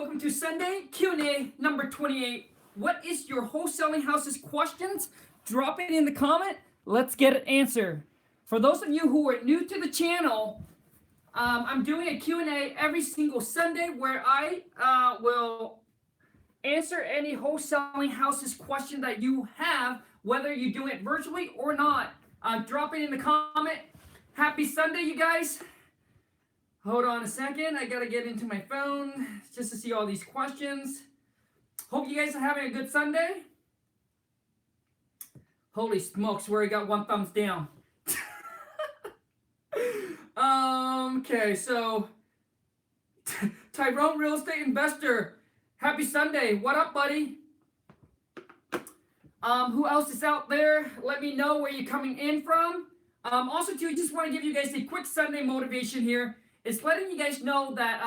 welcome to Sunday Q&A number 28. What is your wholesaling house's questions? Drop it in the comment. Let's get it answered. For those of you who are new to the channel, I'm doing a Q&A every single Sunday where I will answer any wholesaling house's question that you have, whether you do it virtually or not. Drop it in the comment. Happy Sunday, you guys. Hold on a second. I gotta get into my phone just to see all these questions. Hope you guys are having a good Sunday. Holy smokes, we already got one thumbs down. Okay, so Tyrone Real Estate Investor. Happy Sunday. What up, buddy? Who else is out there? Let me know where you're coming in from. Also, too, I just want to give you guys a quick Sunday motivation here. It's letting you guys know that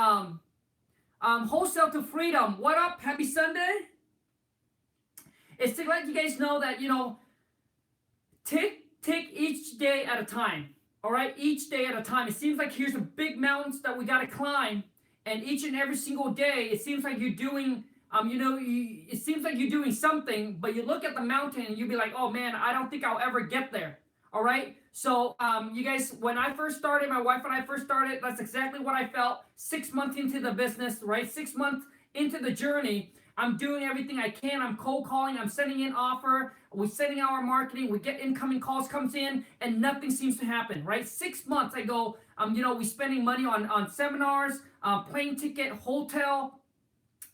wholesale to freedom. What up? Happy Sunday. It's to let you guys know that, take each day at a time. All right, each day at a time. It seems like here's a big mountains that we got to climb, and each and every single day, it seems like you're doing, it seems like you're doing something, but you look at the mountain and you'll be like, oh man, I don't think I'll ever get there. All right. So, you guys, when I first started, my wife and I first started, that's exactly what I felt. 6 months into the business, right? 6 months into the journey, I'm doing everything I can. I'm cold calling. I'm sending in offer. We're sending out our marketing. We get incoming calls comes in, and nothing seems to happen, right? 6 months I go, we spending money on seminars, plane ticket, hotel,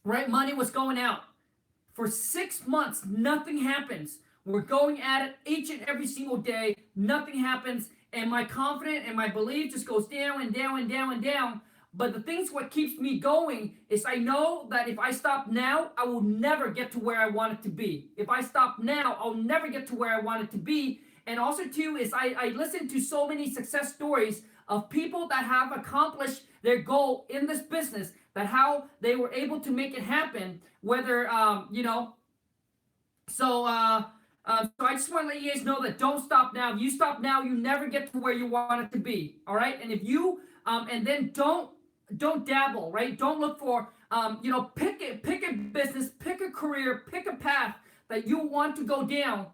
right? Money was going out. For 6 months, nothing happens. We're going at it each and every single day. Nothing happens. And my confidence and my belief just goes down and down and down and down. But the thing's what keeps me going is I know that if I stop now, I will never get to where I want it to be. If I stop now, I'll never get to where I want it to be. And also, too, is I listen to so many success stories of people that have accomplished their goal in this business, that how they were able to make it happen, whether, So I just want to let you guys know that don't stop now. If you stop now, you never get to where you want it to be. All right. And if you, and then don't dabble, right? Don't look for, pick a business, pick a career, pick a path that you want to go down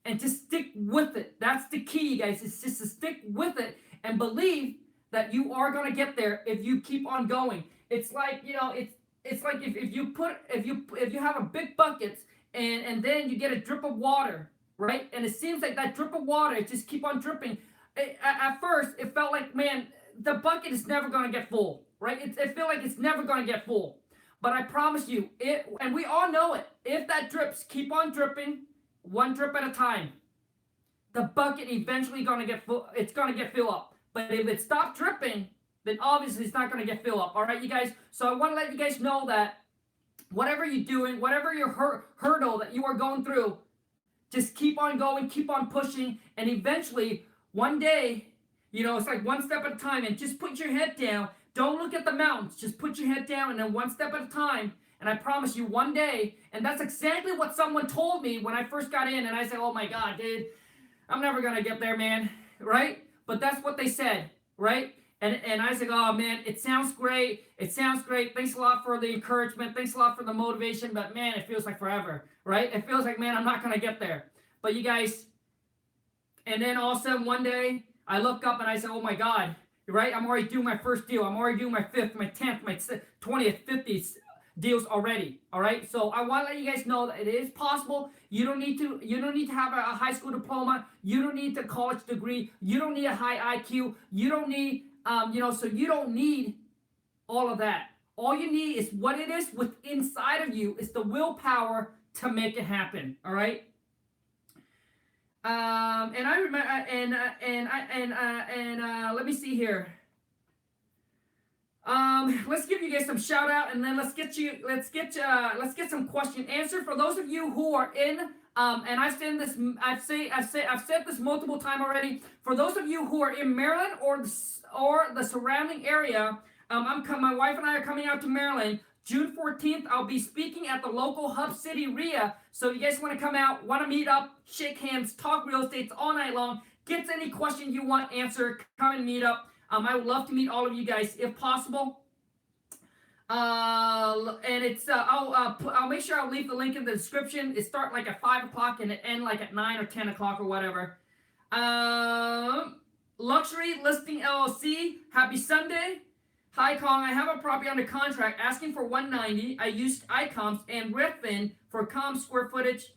and just stick with it. That's the key, guys. It's just to stick with it and believe that you are going to get there if you keep on going. It's like, it's like if you have a big bucket, and then you get a drip of water, right? And it seems like that drip of water, it just keep on dripping. At first, it felt like, man, the bucket is never going to get full, right? It felt like it's never going to get full. But I promise you, and we all know it, if that drips, keep on dripping, one drip at a time, the bucket eventually going to get full. It's going to get filled up. But if it stops dripping, then obviously it's not going to get filled up. All right, you guys? So I want to let you guys know that whatever you're doing, whatever your hurdle that you are going through, just keep on going, keep on pushing, and eventually, one day, it's like one step at a time, and just put your head down. Don't look at the mountains. Just put your head down, and then one step at a time, and I promise you, one day, and that's exactly what someone told me when I first got in, and I said, oh my God, dude, I'm never going to get there, man, right? But that's what they said, right? And I was like, oh man, it sounds great. It sounds great. Thanks a lot for the encouragement. Thanks a lot for the motivation. But man, it feels like forever, right? It feels like, man, I'm not going to get there. But you guys, and then all of a sudden one day, I look up and I say, oh my God, right? I'm already doing my first deal. I'm already doing my 5th, my 10th, my 20th, 50th deals already. All right. So I want to let you guys know that it is possible. You don't need to have a high school diploma. You don't need a college degree. You don't need a high IQ. You don't need so you don't need all of that. All you need is what it is with inside of you. It's the willpower to make it happen. All right. And I remember, let me see here. Let's give you guys some shout out, and then let's get some question answer for those of you who are in. And I've said this multiple times already. For those of you who are in Maryland or the surrounding area, my wife and I are coming out to Maryland June 14th. I'll be speaking at the local Hub City RIA. So if you guys want to come out, want to meet up, shake hands, talk real estate all night long, get any question you want answered, come and meet up. I would love to meet all of you guys if possible. and it's I'll make sure I'll leave the link in the description. It start like at 5 o'clock and it end like at 9 or 10 o'clock or whatever. Luxury Listing LLC. Happy Sunday. Hi Khang, I have a property under contract asking for 190. I used iComps and Redfin for comps square footage.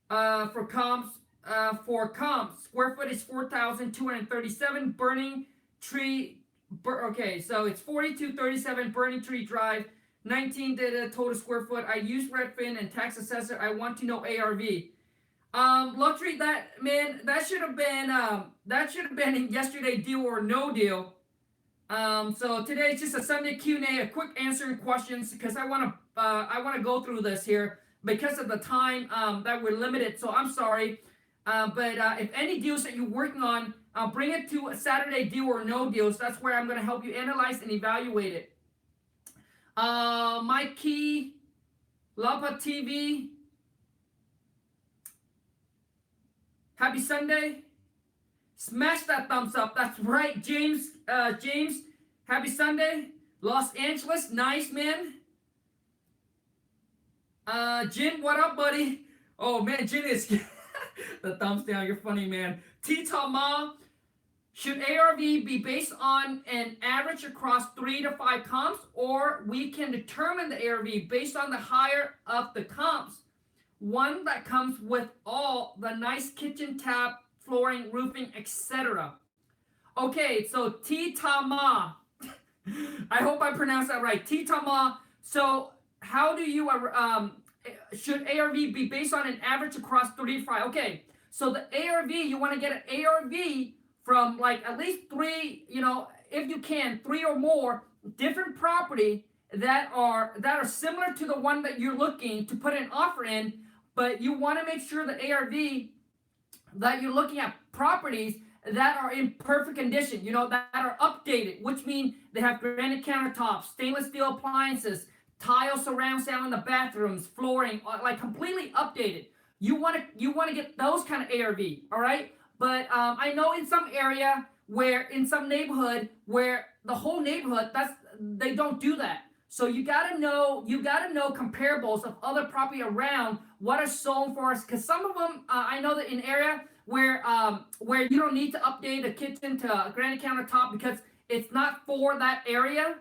For comps square footage 4,237. Burning Tree. Okay, so it's 4237 Burning Tree Drive. 19 data total square foot. I use Redfin and tax assessor. I want to know ARV. Luxury, that should have been in yesterday deal or no deal. So today it's just a Sunday Q&A, a quick answering questions because I want to go through this here because of the time that we're limited. So I'm sorry, but if any deals that you're working on, bring it to a Saturday deal or no deals. That's where I'm going to help you analyze and evaluate it. Mikey, Lapa TV. Happy Sunday. Smash that thumbs up. That's right, James. James, happy Sunday. Los Angeles, nice, man. Jin, what up, buddy? Oh, man, Jin is... the thumbs down, you're funny, man. Tita Ma, should ARV be based on an average across 3 to 5 comps, or we can determine the ARV based on the higher of the comps? One that comes with all the nice kitchen, tap, flooring, roofing, etc. Okay, so Titama. I hope I pronounced that right. Titama. So how do you, should ARV be based on an average across 3 to 5? Okay, so the ARV, you want to get an ARV from like at least 3, if you can, 3 or more different property that are similar to the one that you're looking to put an offer in, but you want to make sure the ARV that you're looking at properties that are in perfect condition, that are updated, which mean they have granite countertops, stainless steel appliances, tile surround sound in the bathrooms, flooring, like completely updated. You want to get those kind of ARV, all right? But I know in some area in some neighborhood where the whole neighborhood, they don't do that. So you gotta know comparables of other property around what are sold for us, because some of them I know that in area where you don't need to update a kitchen to a granite countertop because it's not for that area,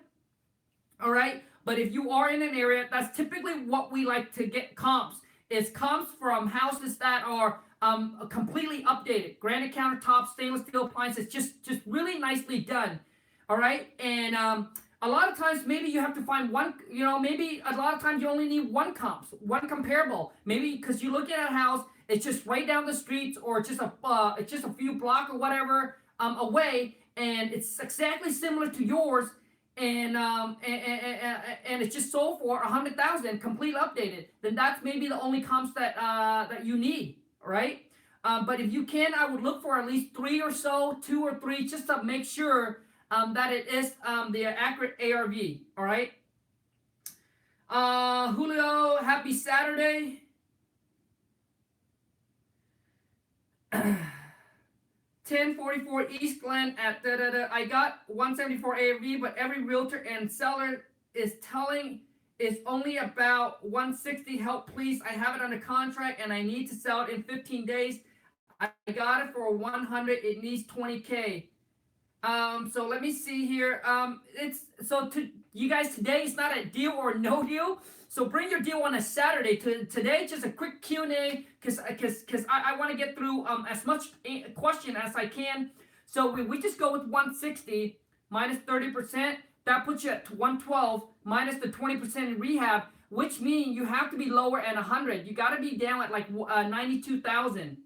all right? But if you are in an area, that's typically what we like to get comps, is comps from houses that are completely updated, granite countertops, stainless steel appliances, just really nicely done, all right? And a lot of times maybe you have to find one, maybe a lot of times you only need one comps, one comparable, maybe because you look at a house, it's just right down the streets, or it's just a few blocks or whatever away, and it's exactly similar to yours, and it's just sold for 100,000, completely updated. Then that's maybe the only comps that you need, right? But if you can, I would look for at least 3 or so, 2 or 3, just to make sure that it is the accurate ARV, all right? Julio, happy Saturday. 1044 East Glen at I got 174 ARV, but every realtor and seller is telling it's only about 160. Help, please. I have it under contract and I need to sell it in 15 days. I got it for 100. It needs 20K. So let me see here. To you guys, today it's not a deal or no deal. So bring your deal on a Saturday. Today, just a quick Q&A because I want to get through as much question as I can. So we just go with 160 minus 30%. That puts you at 112 minus the 20% in rehab, which means you have to be lower at 100. You got to be down at like 92,000.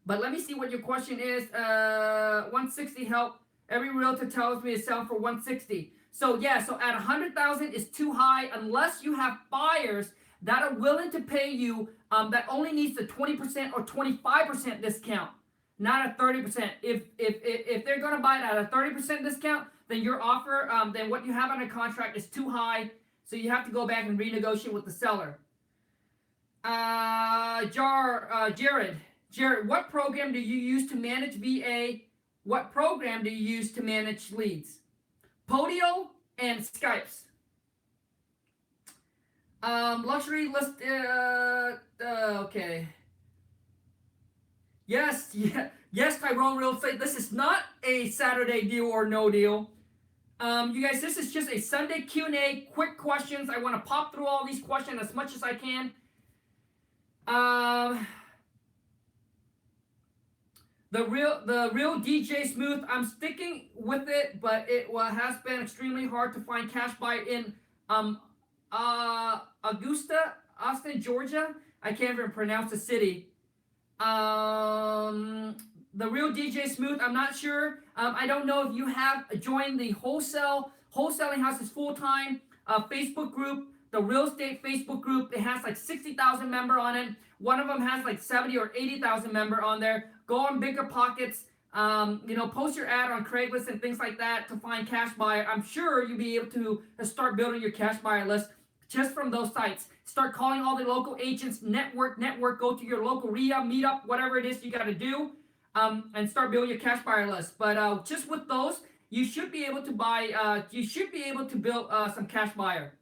But let me see what your question is. 160 help. Every realtor tells me to sell for 160. So yeah, so at 100,000 is too high unless you have buyers that are willing to pay you that only needs the 20% or 25% discount, not a 30%. If they're going to buy it at a 30% discount, then your offer, then what you have under contract is too high. So you have to go back and renegotiate with the seller. Jared, what program do you use to manage VA? What program do you use to manage leads? Podio and Skypes. Luxury list. Okay. Yes, yeah, yes, Tyrone Real Estate. This is not a Saturday deal or no deal. You guys, this is just a Sunday Q&A, quick questions. I want to pop through all these questions as much as I can. Um, the real DJ Smooth. I'm sticking with it, but it has been extremely hard to find cash buy in um Augusta, Austin, Georgia. I can't even pronounce the city. Um, the real DJ Smooth. I'm not sure. I don't know if you have joined the wholesaling houses full time Facebook group, the real estate Facebook group. It has like 60,000 member on it. One of them has like 70 or 80,000 member on there. Go on Bigger Pockets. Post your ad on Craigslist and things like that to find cash buyer. I'm sure you'll be able to start building your cash buyer list just from those sites. Start calling all the local agents, network, go to your local RIA, meetup, whatever it is you got to do, and start building your cash buyer list. But just with those, you should be able to build some cash buyer.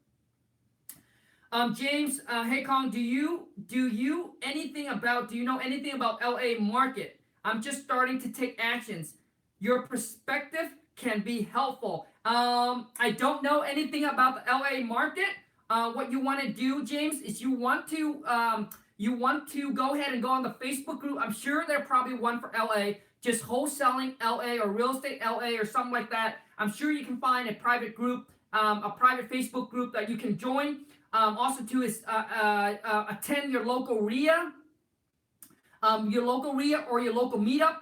James, hey Khang, do you know anything about LA market? I'm just starting to take actions. Your perspective can be helpful. I don't know anything about the LA market. What you want to do, James, is you want to go ahead and go on the Facebook group. I'm sure there's probably one for LA, just wholesaling LA or real estate LA or something like that. I'm sure you can find a private group, a private Facebook group that you can join. Also, too, is attend your local RIA, or your local meetup.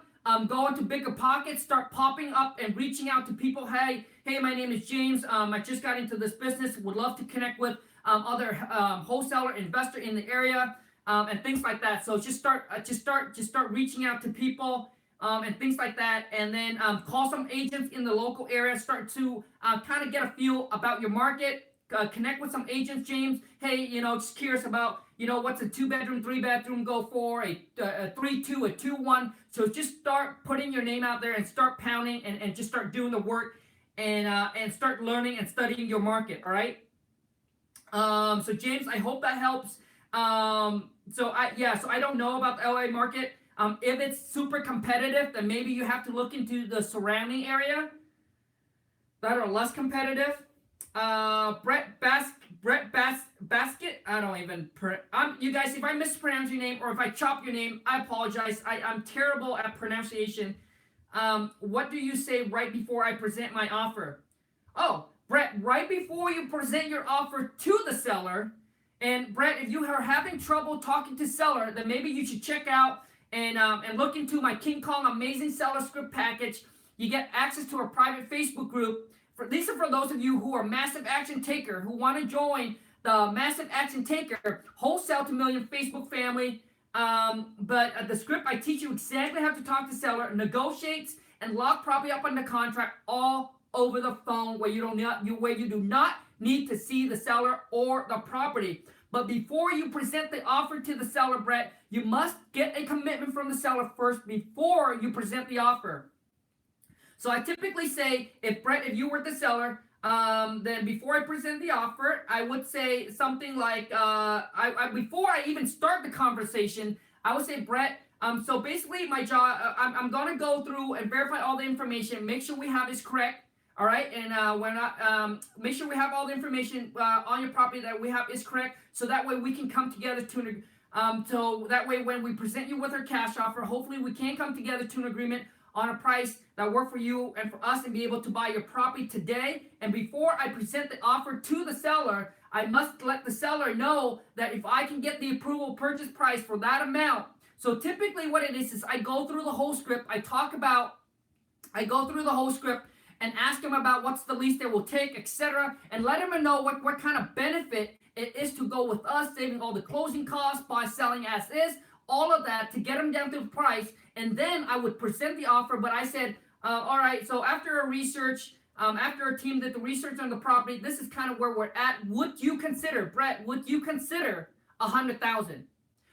Go into Bigger Pockets, start popping up and reaching out to people. Hey, my name is James. I just got into this business. Would love to connect with other wholesaler, investor in the area, and things like that. So just start reaching out to people and things like that, and then call some agents in the local area. Start to kind of get a feel about your market. Connect with some agents, James. Hey, just curious about, what's a 2-bedroom, 3-bedroom go for, a 3-2, a 2-1. So just start putting your name out there and start pounding and just start doing the work and start learning and studying your market. All right. So James, I hope that helps. So I don't know about the LA market. If it's super competitive, then maybe you have to look into the surrounding area that are less competitive. Basket. I don't even. You guys, if I mispronounce your name or if I chop your name, I apologize. I'm terrible at pronunciation. What do you say right before I present my offer? Oh, Brett, right before you present your offer to the seller, and Brett, if you are having trouble talking to seller, then maybe you should check out and look into my King Kong Amazing Seller Script package. You get access to a private Facebook group. These are for those of you who are massive action taker, who want to join the massive action taker wholesale to million Facebook family. But the script, I teach you exactly how to talk to seller, negotiates, and lock property up under contract all over the phone, where you do not need to see the seller or the property. But before you present the offer to the seller, Brett, you must get a commitment from the seller first before you present the offer. So I typically say, if you were the seller, then before I present the offer, I would say something like, before I even start the conversation, I would say, Brett, so basically my job, I'm going to go through and verify all the information, make sure we have this correct, all right? And we're not, make sure we have all the information on your property that we have is correct, so that way we can come together to, so that way when we present you with our cash offer, hopefully we can come together to an agreement on a price that work for you and for us and be able to buy your property today. And before I present the offer to the seller, I must let the seller know that if I can get the approval purchase price for that amount. So typically what it is I go through the whole script. I go through the whole script and ask them about what's the least they will take, etc. And let them know what kind of benefit it is to go with us, saving all the closing costs, by selling as is, all of that to get them down to the price. And then I would present the offer. But I said, all right, so after a research, after a team did the research on the property, this is kind of where we're at. Would you consider, Brett, would you consider $100,000?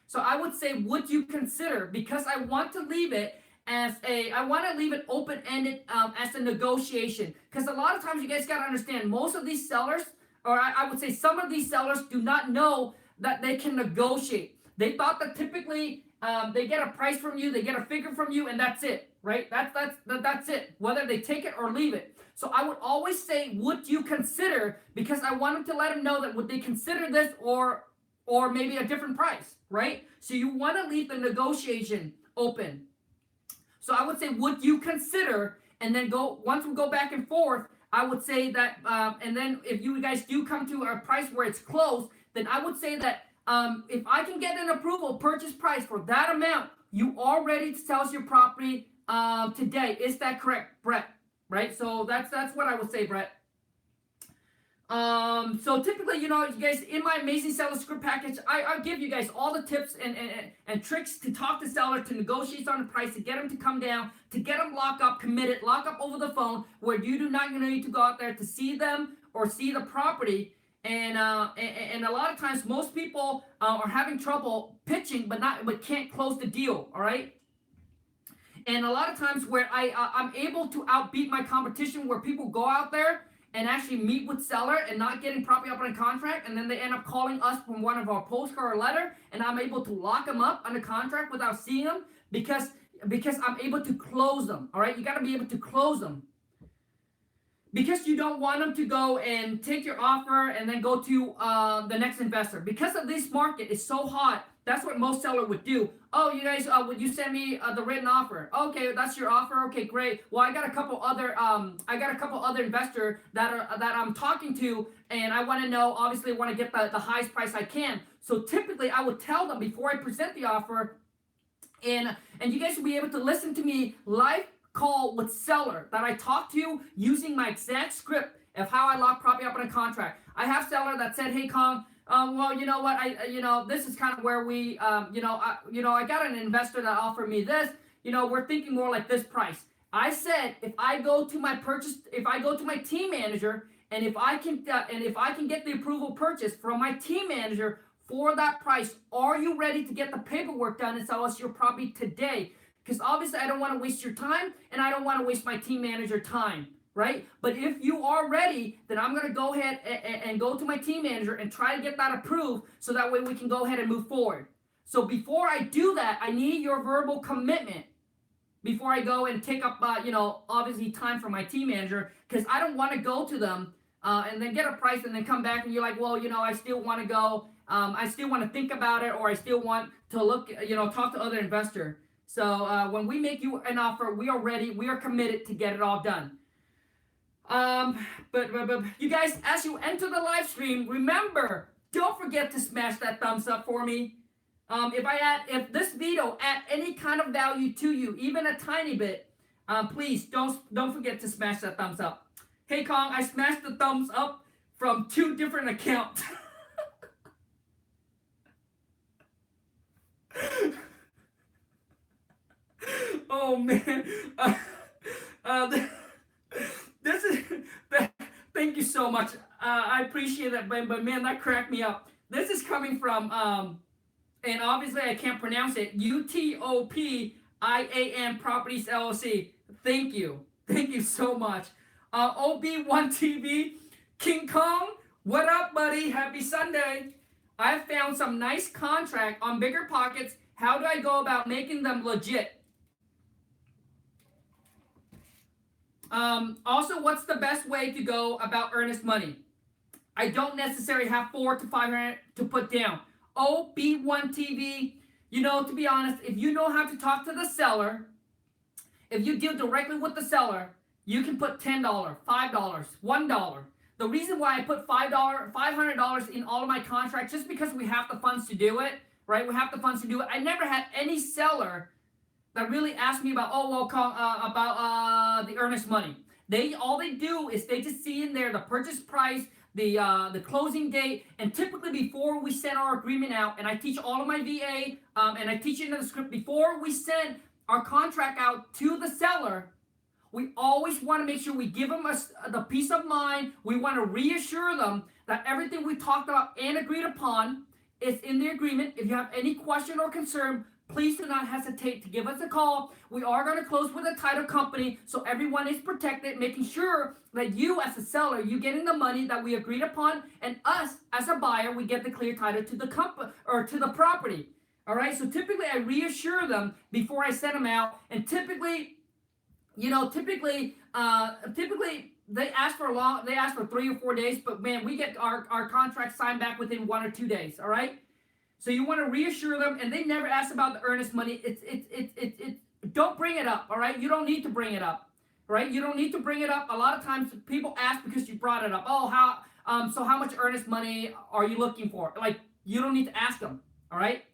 So I would say, would you consider? Because I want to leave it open-ended as a negotiation. Because a lot of times you guys got to understand, most of these sellers or I would say some of these sellers do not know that they can negotiate. They thought that typically they get a price from you, they get a figure from you, and that's it, right? That's it. Whether they take it or leave it. So I would always say, would you consider? Because I wanted to let them know that would they consider this or maybe a different price, right? So you want to leave the negotiation open. So I would say, would you consider? And then once we go back and forth, I would say that, and then if you guys do come to a price where it's close, then I would say that if I can get an approval purchase price for that amount, you are ready to sell us your property today. Is that correct, Brett? Right? So that's what I would say, Brett. So typically, you guys, in my Amazing Seller Script package, I'll give you guys all the tips and tricks to talk to seller, to negotiate on the price, to get them to come down, to get them lock up over the phone, where you do not need to go out there to see them or see the property. And a lot of times, most people are having trouble pitching, but can't close the deal. All right. And a lot of times where I'm able to outbeat my competition, where people go out there and actually meet with seller and not getting property up on a contract, and then they end up calling us from one of our postcard or letter, and I'm able to lock them up on a contract without seeing them because I'm able to close them. All right, you got to be able to close them, because you don't want them to go and take your offer and then go to the next investor. Because of this market is so hot, that's what most seller would do. Oh, you guys, would you send me the written offer? Okay, that's your offer. Okay, great. Well, I got a couple other investor that I'm talking to, and I want to know. Obviously, I want to get the highest price I can. So typically, I would tell them before I present the offer, and you guys will be able to listen to me live call with seller that I talked to using my exact script of how I lock property up on a contract. I have seller that said, "Hey, Khang, well, you know what? This is kind of where we, I got an investor that offered me this. We're thinking more like this price." I said, if I go to my team manager, and if I can get the approval purchase from my team manager for that price, are you ready to get the paperwork done and sell us your property today? Because obviously I don't want to waste your time, and I don't want to waste my team manager time, right? But if you are ready, then I'm going to go ahead and go to my team manager and try to get that approved, so that way we can go ahead and move forward. So before I do that, I need your verbal commitment before I go and take up, obviously time from my team manager, because I don't want to go to them and then get a price and then come back and you're like, well, I still want to go. I still want to think about it, or I still want to look, talk to other investor. So when we make you an offer, we are ready. We are committed to get it all done. But you guys, as you enter the live stream, remember, don't forget to smash that thumbs up for me. If this video add any kind of value to you, even a tiny bit, please don't forget to smash that thumbs up. Hey, Khang, I smashed the thumbs up from 2 different accounts. Oh man, this is. Thank you so much. I appreciate that, but man, that cracked me up. This is coming from, and obviously I can't pronounce it. UTOPIAN Properties LLC. Thank you so much. OB1TV, King Kong, what up, buddy? Happy Sunday. I found some nice contract on Bigger Pockets. How do I go about making them legit? Also, what's the best way to go about earnest money? I don't necessarily have 400 to 500 to put down. OB1TV, to be honest, if you know how to talk to the seller, if you deal directly with the seller, you can put $10, $5, $1. The reason why I put $500 in all of my contracts, just because we have the funds to do it, right? We have the funds to do it. I never had any seller that really asked me about, the earnest money. All they do is they just see in there the purchase price, the closing date, and typically before we send our agreement out, and I teach all of my VA, and I teach it in the script, before we send our contract out to the seller, we always want to make sure we give them the peace of mind. We want to reassure them that everything we talked about and agreed upon is in the agreement. If you have any question or concern, please do not hesitate to give us a call. We are going to close with a title company so everyone is protected, making sure that you as a seller, you getting the money that we agreed upon, and us as a buyer, we get the clear title to the company or to the property. All right, so typically I reassure them before I send them out, and typically, typically they ask for 3 or 4 days, but man, we get our contract signed back within 1 or 2 days. All right. So you want to reassure them, and they never ask about the earnest money. Don't bring it up, all right? You don't need to bring it up, right? You don't need to bring it up. A lot of times people ask because you brought it up. Oh, so how much earnest money are you looking for? Like, you don't need to ask them, all right?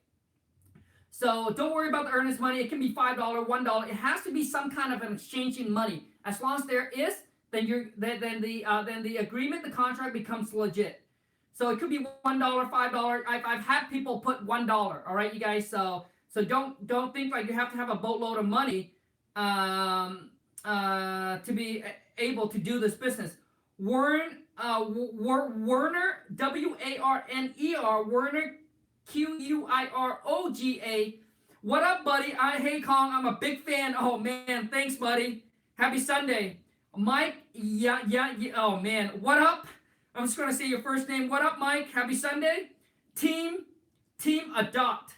So don't worry about the earnest money. It can be $5, $1. It has to be some kind of an exchanging money. As long as there is, then the agreement, the contract becomes legit. So it could be $1, $5. I've had people put $1. All right, you guys. So don't think like you have to have a boatload of money to be able to do this business. Werner, Warner, Werner, Quiroga. What up, buddy? Hey, Khang, I'm a big fan. Oh man, thanks, buddy. Happy Sunday, Mike. Yeah. Oh man, what up? I'm just gonna say your first name. What up, Mike? Happy Sunday. Team Adopt.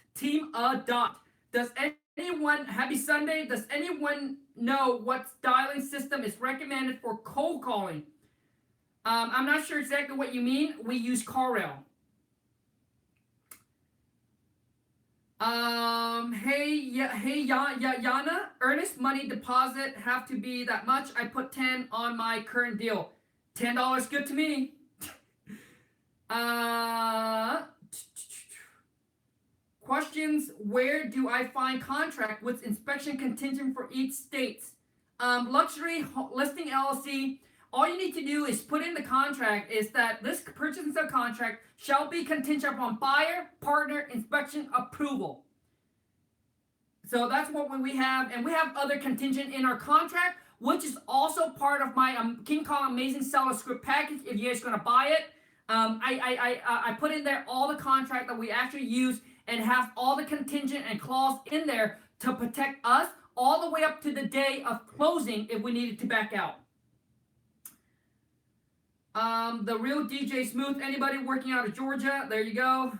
Does anyone, happy Sunday, does anyone know what dialing system is recommended for cold calling? I'm not sure exactly what you mean. We use Carrel. Hey, Yana, earnest money deposit have to be that much? I put 10 on my current deal. $10 good to me. Questions. Where do I find contract with inspection contingent for each state? Luxury listing LLC. All you need to do is put in the contract is that this purchase and sale contract shall be contingent upon buyer partner inspection approval. So that's what we have, and we have other contingent in our contract, which is also part of my King Kong Amazing Seller Script package. If you guys are gonna buy it, I put in there all the contract that we actually use and have all the contingent and clause in there to protect us all the way up to the day of closing if we needed to back out. The real DJ Smooth. Anybody working out of Georgia? There you go.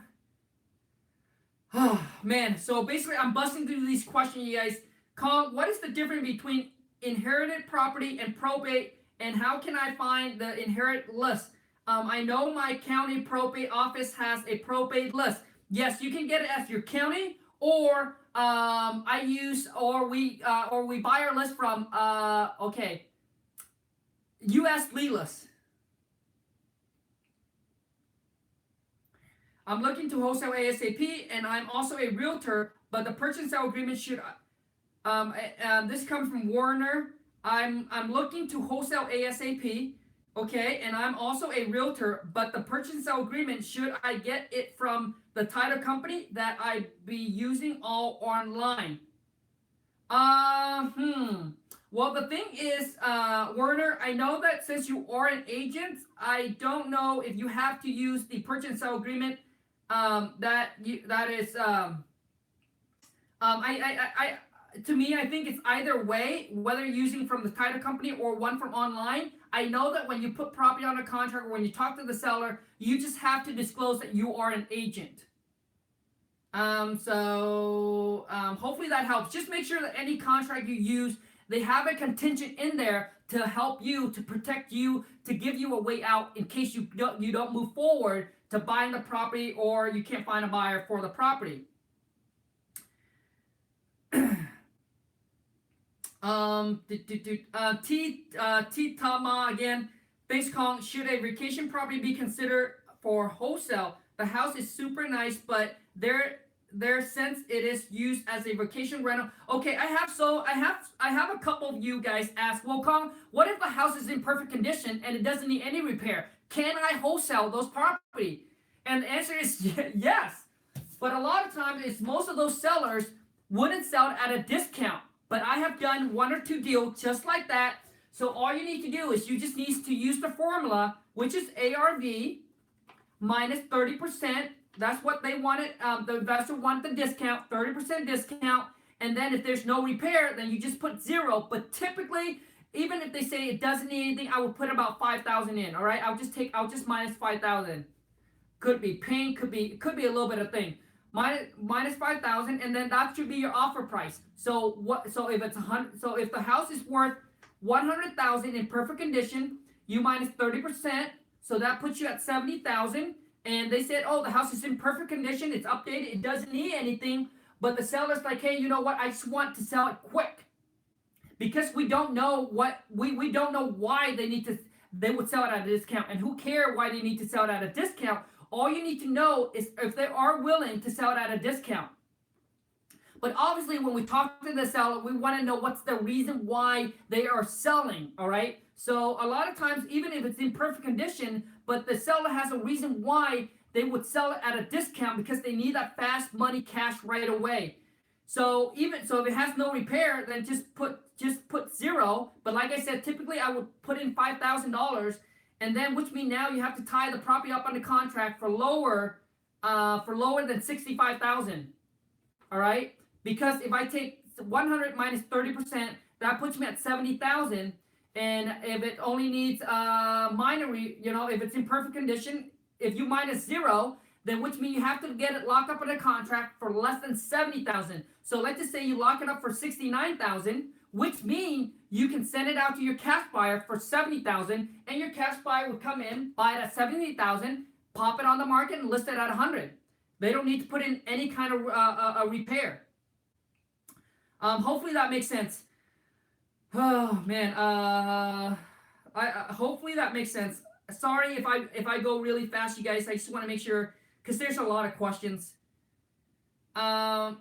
Oh man. So basically, I'm busting through these questions, you guys. Khang, what is the difference between inherited property and probate, and how can I find the inherit list? I know my county probate office has a probate list. Yes, you can get it as your county, or we buy our list from U.S. Leeless. I'm looking to wholesale ASAP, and I'm also a realtor, but the purchase and sale agreement should. This comes from Warner. I'm looking to wholesale ASAP, okay, and I'm also a realtor, but the purchase and sale agreement, should I get it from the title company that I be using all online? Well, the thing is, Werner, I know that since you are an agent, I don't know if you have to use the purchase and sale agreement. To me, I think it's either way, whether you're using from the title company or one from online. I know that when you put property on a contract or when you talk to the seller, you just have to disclose that you are an agent. Hopefully that helps. Just make sure that any contract you use, they have a contingent in there to help you, to protect you, to give you a way out in case you don't move forward to buying the property or you can't find a buyer for the property. Tama again. Thanks, Khang. Should a vacation property be considered for wholesale? The house is super nice, but there since it is used as a vacation rental. Okay, I have a couple of you guys ask, well, Khang, what if the house is in perfect condition and it doesn't need any repair? Can I wholesale those property? And the answer is yes. But a lot of times, it's most of those sellers wouldn't sell it at a discount. But I have done 1 or 2 deals just like that. So all you need to do is you just need to use the formula, which is ARV minus 30% That's what they wanted. The investor wanted the discount, 30% discount, and then if there's no repair, then you just put zero. But typically, even if they say it doesn't need anything, I would put about 5,000 in. All right, I'll just minus 5,000. Could be paint, could be a little bit of thing. Minus 5,000, and then that should be your offer price. So what? So if it's 100, so if the house is worth 100,000 in perfect condition, you minus 30%, so that puts you at 70,000. And they said, oh, the house is in perfect condition, it's updated, it doesn't need anything. But the seller's like, hey, you know what? I just want to sell it quick because we don't know what we don't know why they would sell it at a discount, and who care why they need to sell it at a discount. All you need to know is if they are willing to sell it at a discount. But obviously, when we talk to the seller, we want to know what's the reason why they are selling. All right. So a lot of times, even if it's in perfect condition, but the seller has a reason why they would sell it at a discount because they need that fast money cash right away. So even so, if it has no repair, then just put zero. But like I said, typically I would put in $5,000, and then which means now you have to tie the property up on the contract for lower than 65,000. All right, because if I take 100 minus 30%, that puts me at 70,000. And if it only needs minor, if it's in perfect condition, if you minus zero, then which means you have to get it locked up in a contract for less than 70,000. So let's just say you lock it up for 69,000, which means you can send it out to your cash buyer for 70,000, and your cash buyer would come in, buy it at 70,000, pop it on the market, and list it at 100. They don't need to put in any kind of a repair. Hopefully that makes sense. Oh man, hopefully that makes sense. Sorry if I go really fast, you guys. I just want to make sure because there's a lot of questions. Oh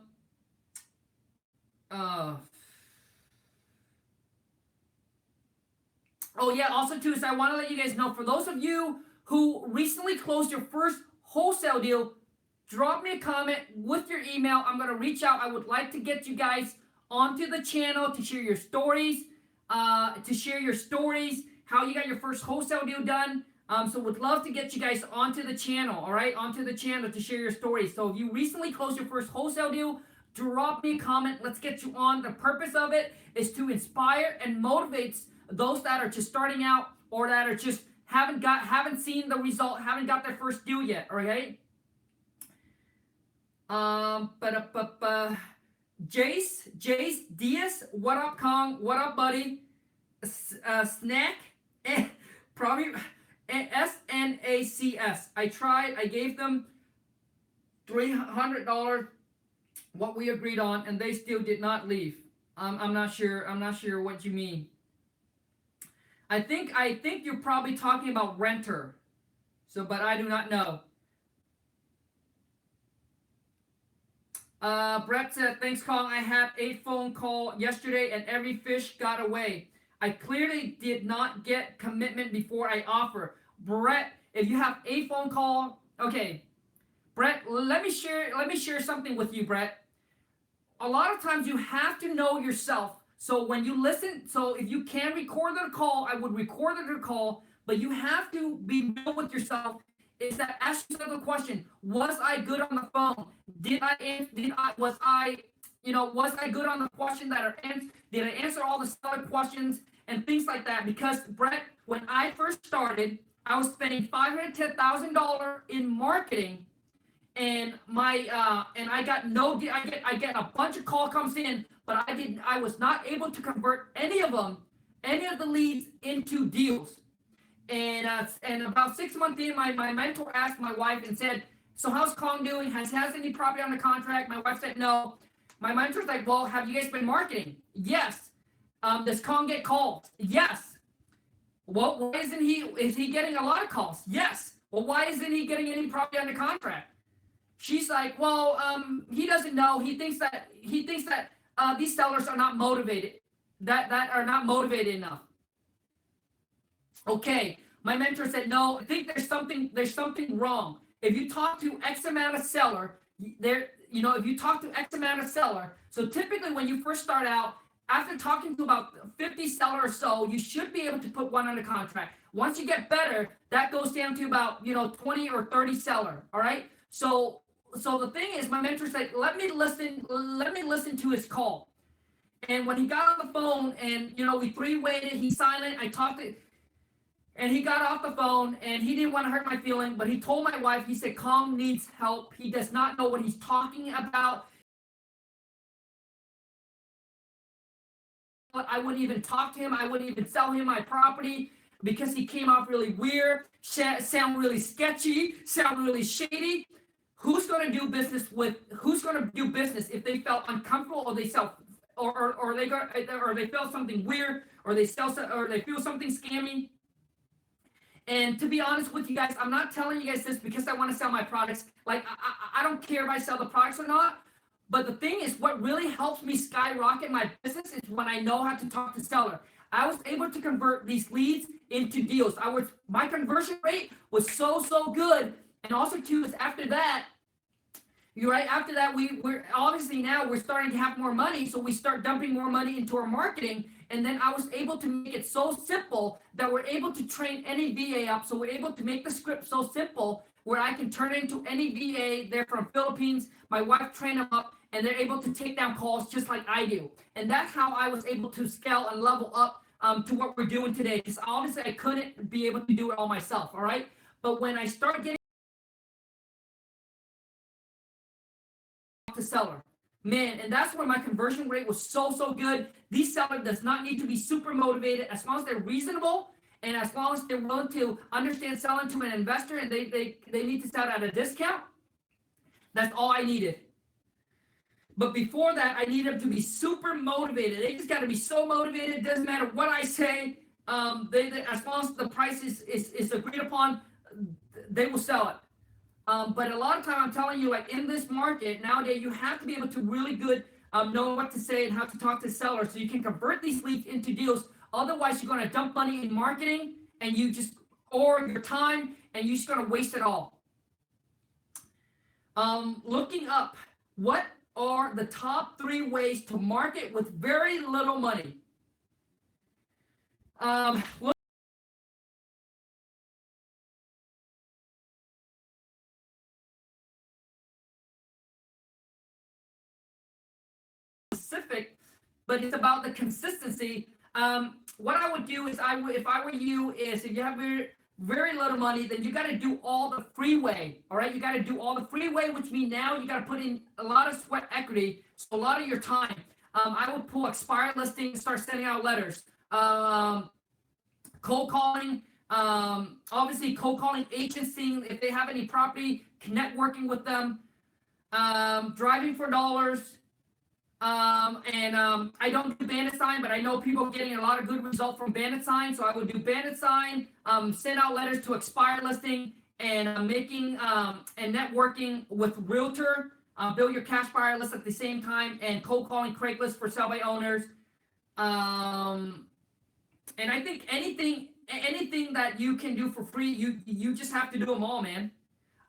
yeah. Also too, so I want to let you guys know, for those of you who recently closed your first wholesale deal, drop me a comment with your email. I'm gonna reach out. I would like to get you guys onto the channel to share your stories. How you got your first wholesale deal done. So would love to get you guys onto the channel, all right? Onto the channel to share your stories. So if you recently closed your first wholesale deal, drop me a comment. Let's get you on. The purpose of it is to inspire and motivate those that are just starting out or that are just haven't seen the result, haven't got their first deal yet, okay? Jace Diaz, what up, Khang? What up, buddy? Snack, probably SNACS. I tried. I gave them $300, what we agreed on, and they still did not leave. I'm not sure. I'm not sure what you mean. I think you're probably talking about renter. So, but I do not know. Brett said, thanks, Khang. I had a phone call yesterday and every fish got away. I clearly did not get commitment before I offer. Brett, if you have a phone call, okay. Brett, let me share something with you, Brett. A lot of times you have to know yourself. So when you listen, so if you can record the call, I would record the call, but you have to be real with yourself. Is that ask yourself the question: was I good on the phone? Was I good on the question that are answered? Did I answer all the other questions and things like that? Because Brett, when I first started, I was spending $510,000 in marketing, and I get a bunch of call comes in, but I was not able to convert any of the leads into deals. And about 6 months in, my mentor asked my wife and said, so how's Khang doing? Has any property on the contract? My wife said no. My mentor's like, well, have you guys been marketing? Yes. Does Khang get calls? Yes. Well, why is he getting a lot of calls? Yes. Well, why isn't he getting any property on the contract? She's like, well, he doesn't know. He thinks that these sellers are not motivated, that are not motivated enough. Okay, my mentor said, no, I think there's something wrong. If you talk to X amount of seller, so typically when you first start out, after talking to about 50 sellers or so, you should be able to put one under contract. Once you get better, that goes down to about 20 or 30 seller. All right. So the thing is, my mentor's like, let me listen to his call. And when he got on the phone and we three-wayed it, he's silent. I talked to, and he got off the phone and he didn't want to hurt my feeling, but he told my wife, he said, Khang needs help. He does not know what he's talking about. I wouldn't even talk to him. I wouldn't even sell him my property because he came off really weird, sound really sketchy, sound really shady. Who's going to do business if they felt uncomfortable or they felt or they felt something weird or they feel something scammy? And to be honest with you guys, I'm not telling you guys this because I want to sell my products. Like, I don't care if I sell the products or not. But the thing is, what really helps me skyrocket my business is when I know how to talk to seller. I was able to convert these leads into deals. My conversion rate was so good. And also too is after that, after that, we're obviously now we're starting to have more money, so we start dumping more money into our marketing. And then I was able to make it so simple that we're able to train any VA up. So we're able to make the script so simple where I can turn it into any VA. They're from Philippines. My wife trained them up, and they're able to take down calls just like I do. And that's how I was able to scale and level up to what we're doing today. Because obviously I couldn't be able to do it all myself. All right. But when I start getting to seller, man, and that's where my conversion rate was so good. These seller does not need to be super motivated, as long as they're reasonable and as long as they're willing to understand selling to an investor, and they need to sell at a discount. That's all I needed. But before that, I need them to be super motivated. They just got to be so motivated. It doesn't matter what I say. As long as the price is agreed upon, they will sell it. But a lot of time, I'm telling you, like in this market nowadays, you have to be able to really good know what to say and how to talk to sellers so you can convert these leads into deals. Otherwise, you're going to dump money in marketing and or your time, and you're just going to waste it all. Looking up, what are the top 3 ways to market with very little money? Specific, but it's about the consistency. What I would do is if I were you, is if you have very little money, then you got to do all the freeway. All right, you got to do all the freeway, which means now you got to put in a lot of sweat equity, so a lot of your time. I would pull expired listings, start sending out letters, cold calling, obviously cold calling agents, seeing if they have any property, networking with them, driving for dollars. I don't do bandit sign, but I know people getting a lot of good result from bandit sign. So I would do bandit sign, send out letters to expired listing, and making and networking with realtor, build your cash buyer list at the same time, and cold calling Craigslist for sell by owners. And I think anything that you can do for free, you just have to do them all, man.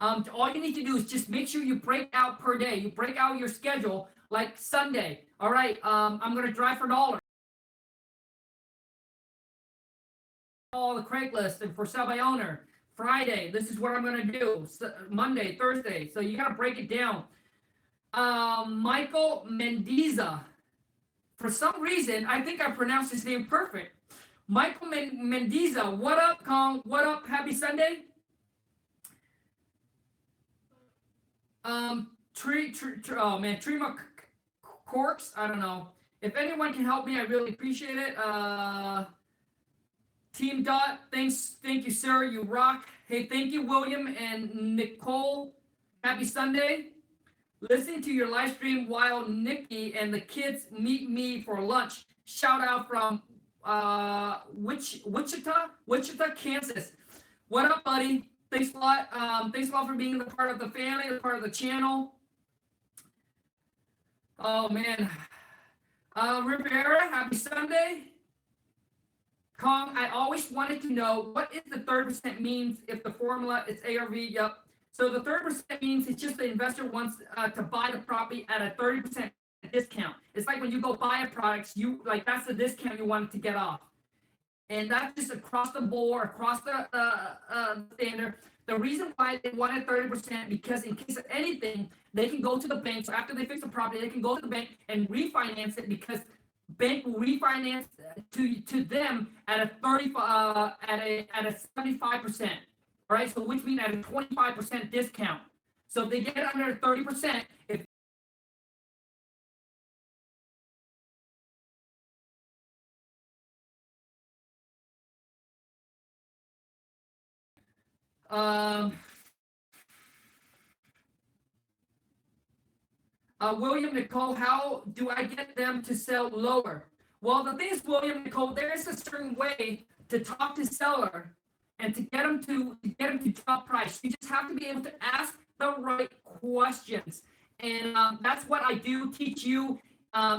All you need to do is just make sure you break out per day. You break out your schedule. Like Sunday, all right, I'm going to drive for dollars. All the Craigslist and for sell by owner. Friday, this is what I'm going to do. Monday, Thursday. So you got to break it down. Michael Mendiza. For some reason, I think I pronounced his name perfect. Michael Mendiza. What up, Khang? What up? Happy Sunday. Trima Corks, I don't know. If anyone can help me, I really appreciate it. Team Dot, thank you, sir. You rock. Hey, thank you, William and Nicole. Happy Sunday. Listening to your live stream while Nikki and the kids meet me for lunch. Shout out from Wichita, Kansas. What up, buddy? Thanks a lot. Thanks a lot for being a part of the family, a part of the channel. Oh man, Rivera, happy Sunday. Khang, I always wanted to know what is the 30% means if the formula is ARV. Yep. So the 30% means it's just the investor wants to buy the property at a 30% discount. It's like when you go buy a product, that's the discount you wanted to get off. And that's just across the board, across the standard. The reason why they wanted 30% because in case of anything, they can go to the bank. So after they fix the property, they can go to the bank and refinance it because bank will refinance to them at a 75%. All right, so which means at a 25% discount. So if they get under 30%, if um William Nicole, how do I get them to sell lower? Well, the thing is, William Nicole, there is a certain way to talk to seller and to get them to drop price. You just have to be able to ask the right questions, and that's what I do teach you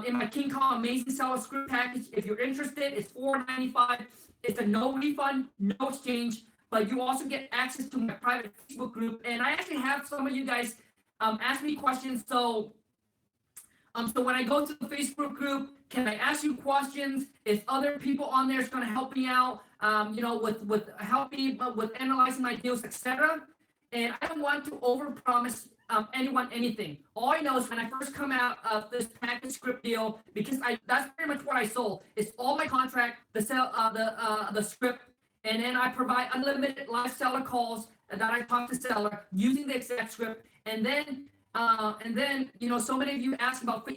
in my King Kong Amazing Seller Script package. If you're interested, it's $4.95. It's a no refund, no exchange, but you also get access to my private Facebook group. And I actually have some of you guys ask me questions. So when I go to the Facebook group, can I ask you questions? Is other people on there is going to help me out? With help me with analyzing my deals, etc. And I don't want to overpromise anyone anything. All I know is when I first come out of this package script deal, because that's pretty much what I sold. It's all my contract, the script, and then I provide unlimited live seller calls that I talk to seller using the exact script, and then, so many of you ask about,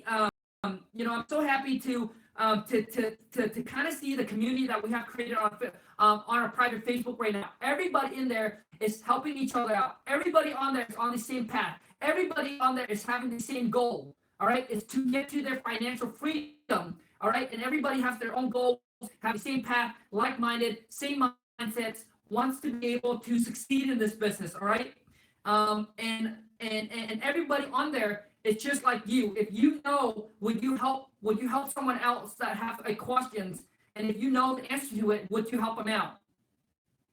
I'm so happy to kind of see the community that we have created on our private Facebook right now. Everybody in there is helping each other out. Everybody on there is on the same path. Everybody on there is having the same goal. All right, is to get to their financial freedom. All right, and everybody has their own goals, have the same path, like-minded, same mindsets, wants to be able to succeed in this business. All right, and everybody on there is just like you. If you know, would you help someone else that have a questions, and if you know the answer to it, would you help them out?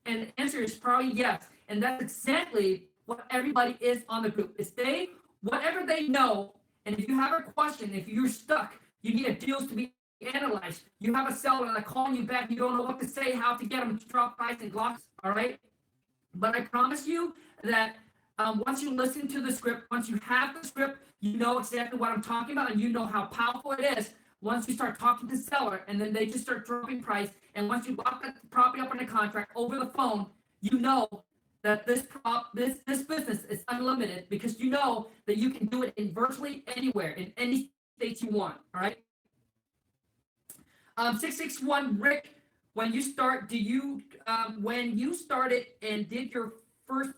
And the answer is probably yes. And that's exactly what everybody is on the group. Is they whatever they know, and if you have a question, if you're stuck, you need a deals to be analyzed. You have a seller that calling you back, you don't know what to say, how to get them to drop price and blocks. All right. But I promise you that once you listen to the script, once you have the script, you know exactly what I'm talking about, and you know how powerful it is once you start talking to the seller, and then they just start dropping price. And once you lock the property up in a contract over the phone, you know that this business is unlimited because you know that you can do it in virtually anywhere in any state you want. All right. 661 Rick, when you started and did your first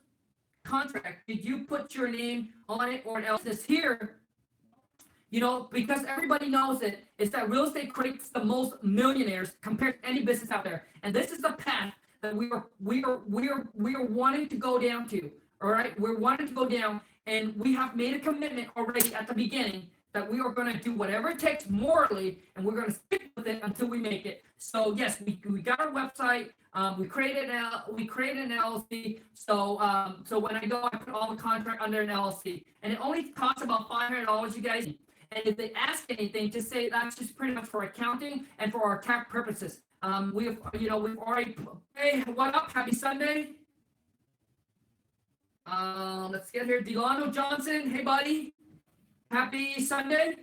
contract, did you put your name on it or else this here? Because everybody knows it, is that real estate creates the most millionaires compared to any business out there. And this is the path that we are wanting to go down to. All right, we're wanting to go down, and we have made a commitment already at the beginning that we are going to do whatever it takes morally, and we're going to stick with it until we make it. So yes, we got our website. We created an LLC. So when I go, I put all the contract under an LLC, and it only costs about $500, you guys. And if they ask anything, just say that's just pretty much for accounting and for our tax purposes. We've already. Hey, what up? Happy Sunday. Let's get here. Delano Johnson. Hey, buddy. Happy Sunday.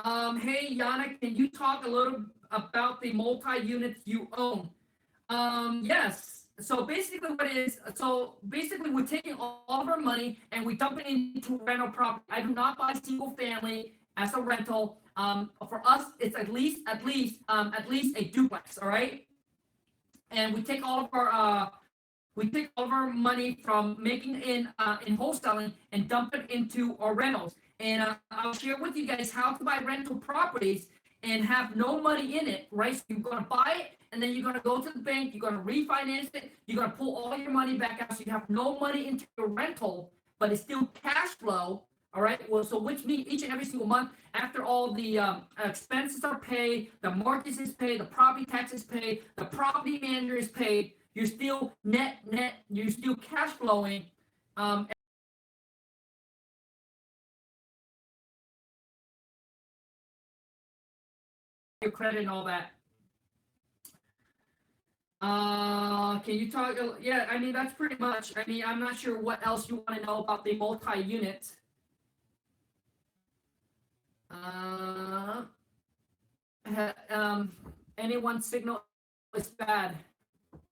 Hey, Yana, can you talk a little about the multi-units you own? Yes. So basically we're taking all of our money and we dump it into rental property. I do not buy single family as a rental. For us, it's at least a duplex. All right. And we take all of our money from making in wholesaling and dump it into our rentals. And I'll share with you guys how to buy rental properties and have no money in it, right? So you're going to buy it, and then you're going to go to the bank, you're going to refinance it, you're going to pull all your money back out, so you have no money into your rental, but it's still cash flow, all right? Well, so which means each and every single month, after all the expenses are paid, the mortgage is paid, the property tax is paid, the property manager is paid, you're still you're still cash flowing. Your credit and all that. Can you talk? Yeah, I mean that's pretty much. I mean, I'm not sure what else you want to know about the multi-unit. Uh, um, anyone signal is bad.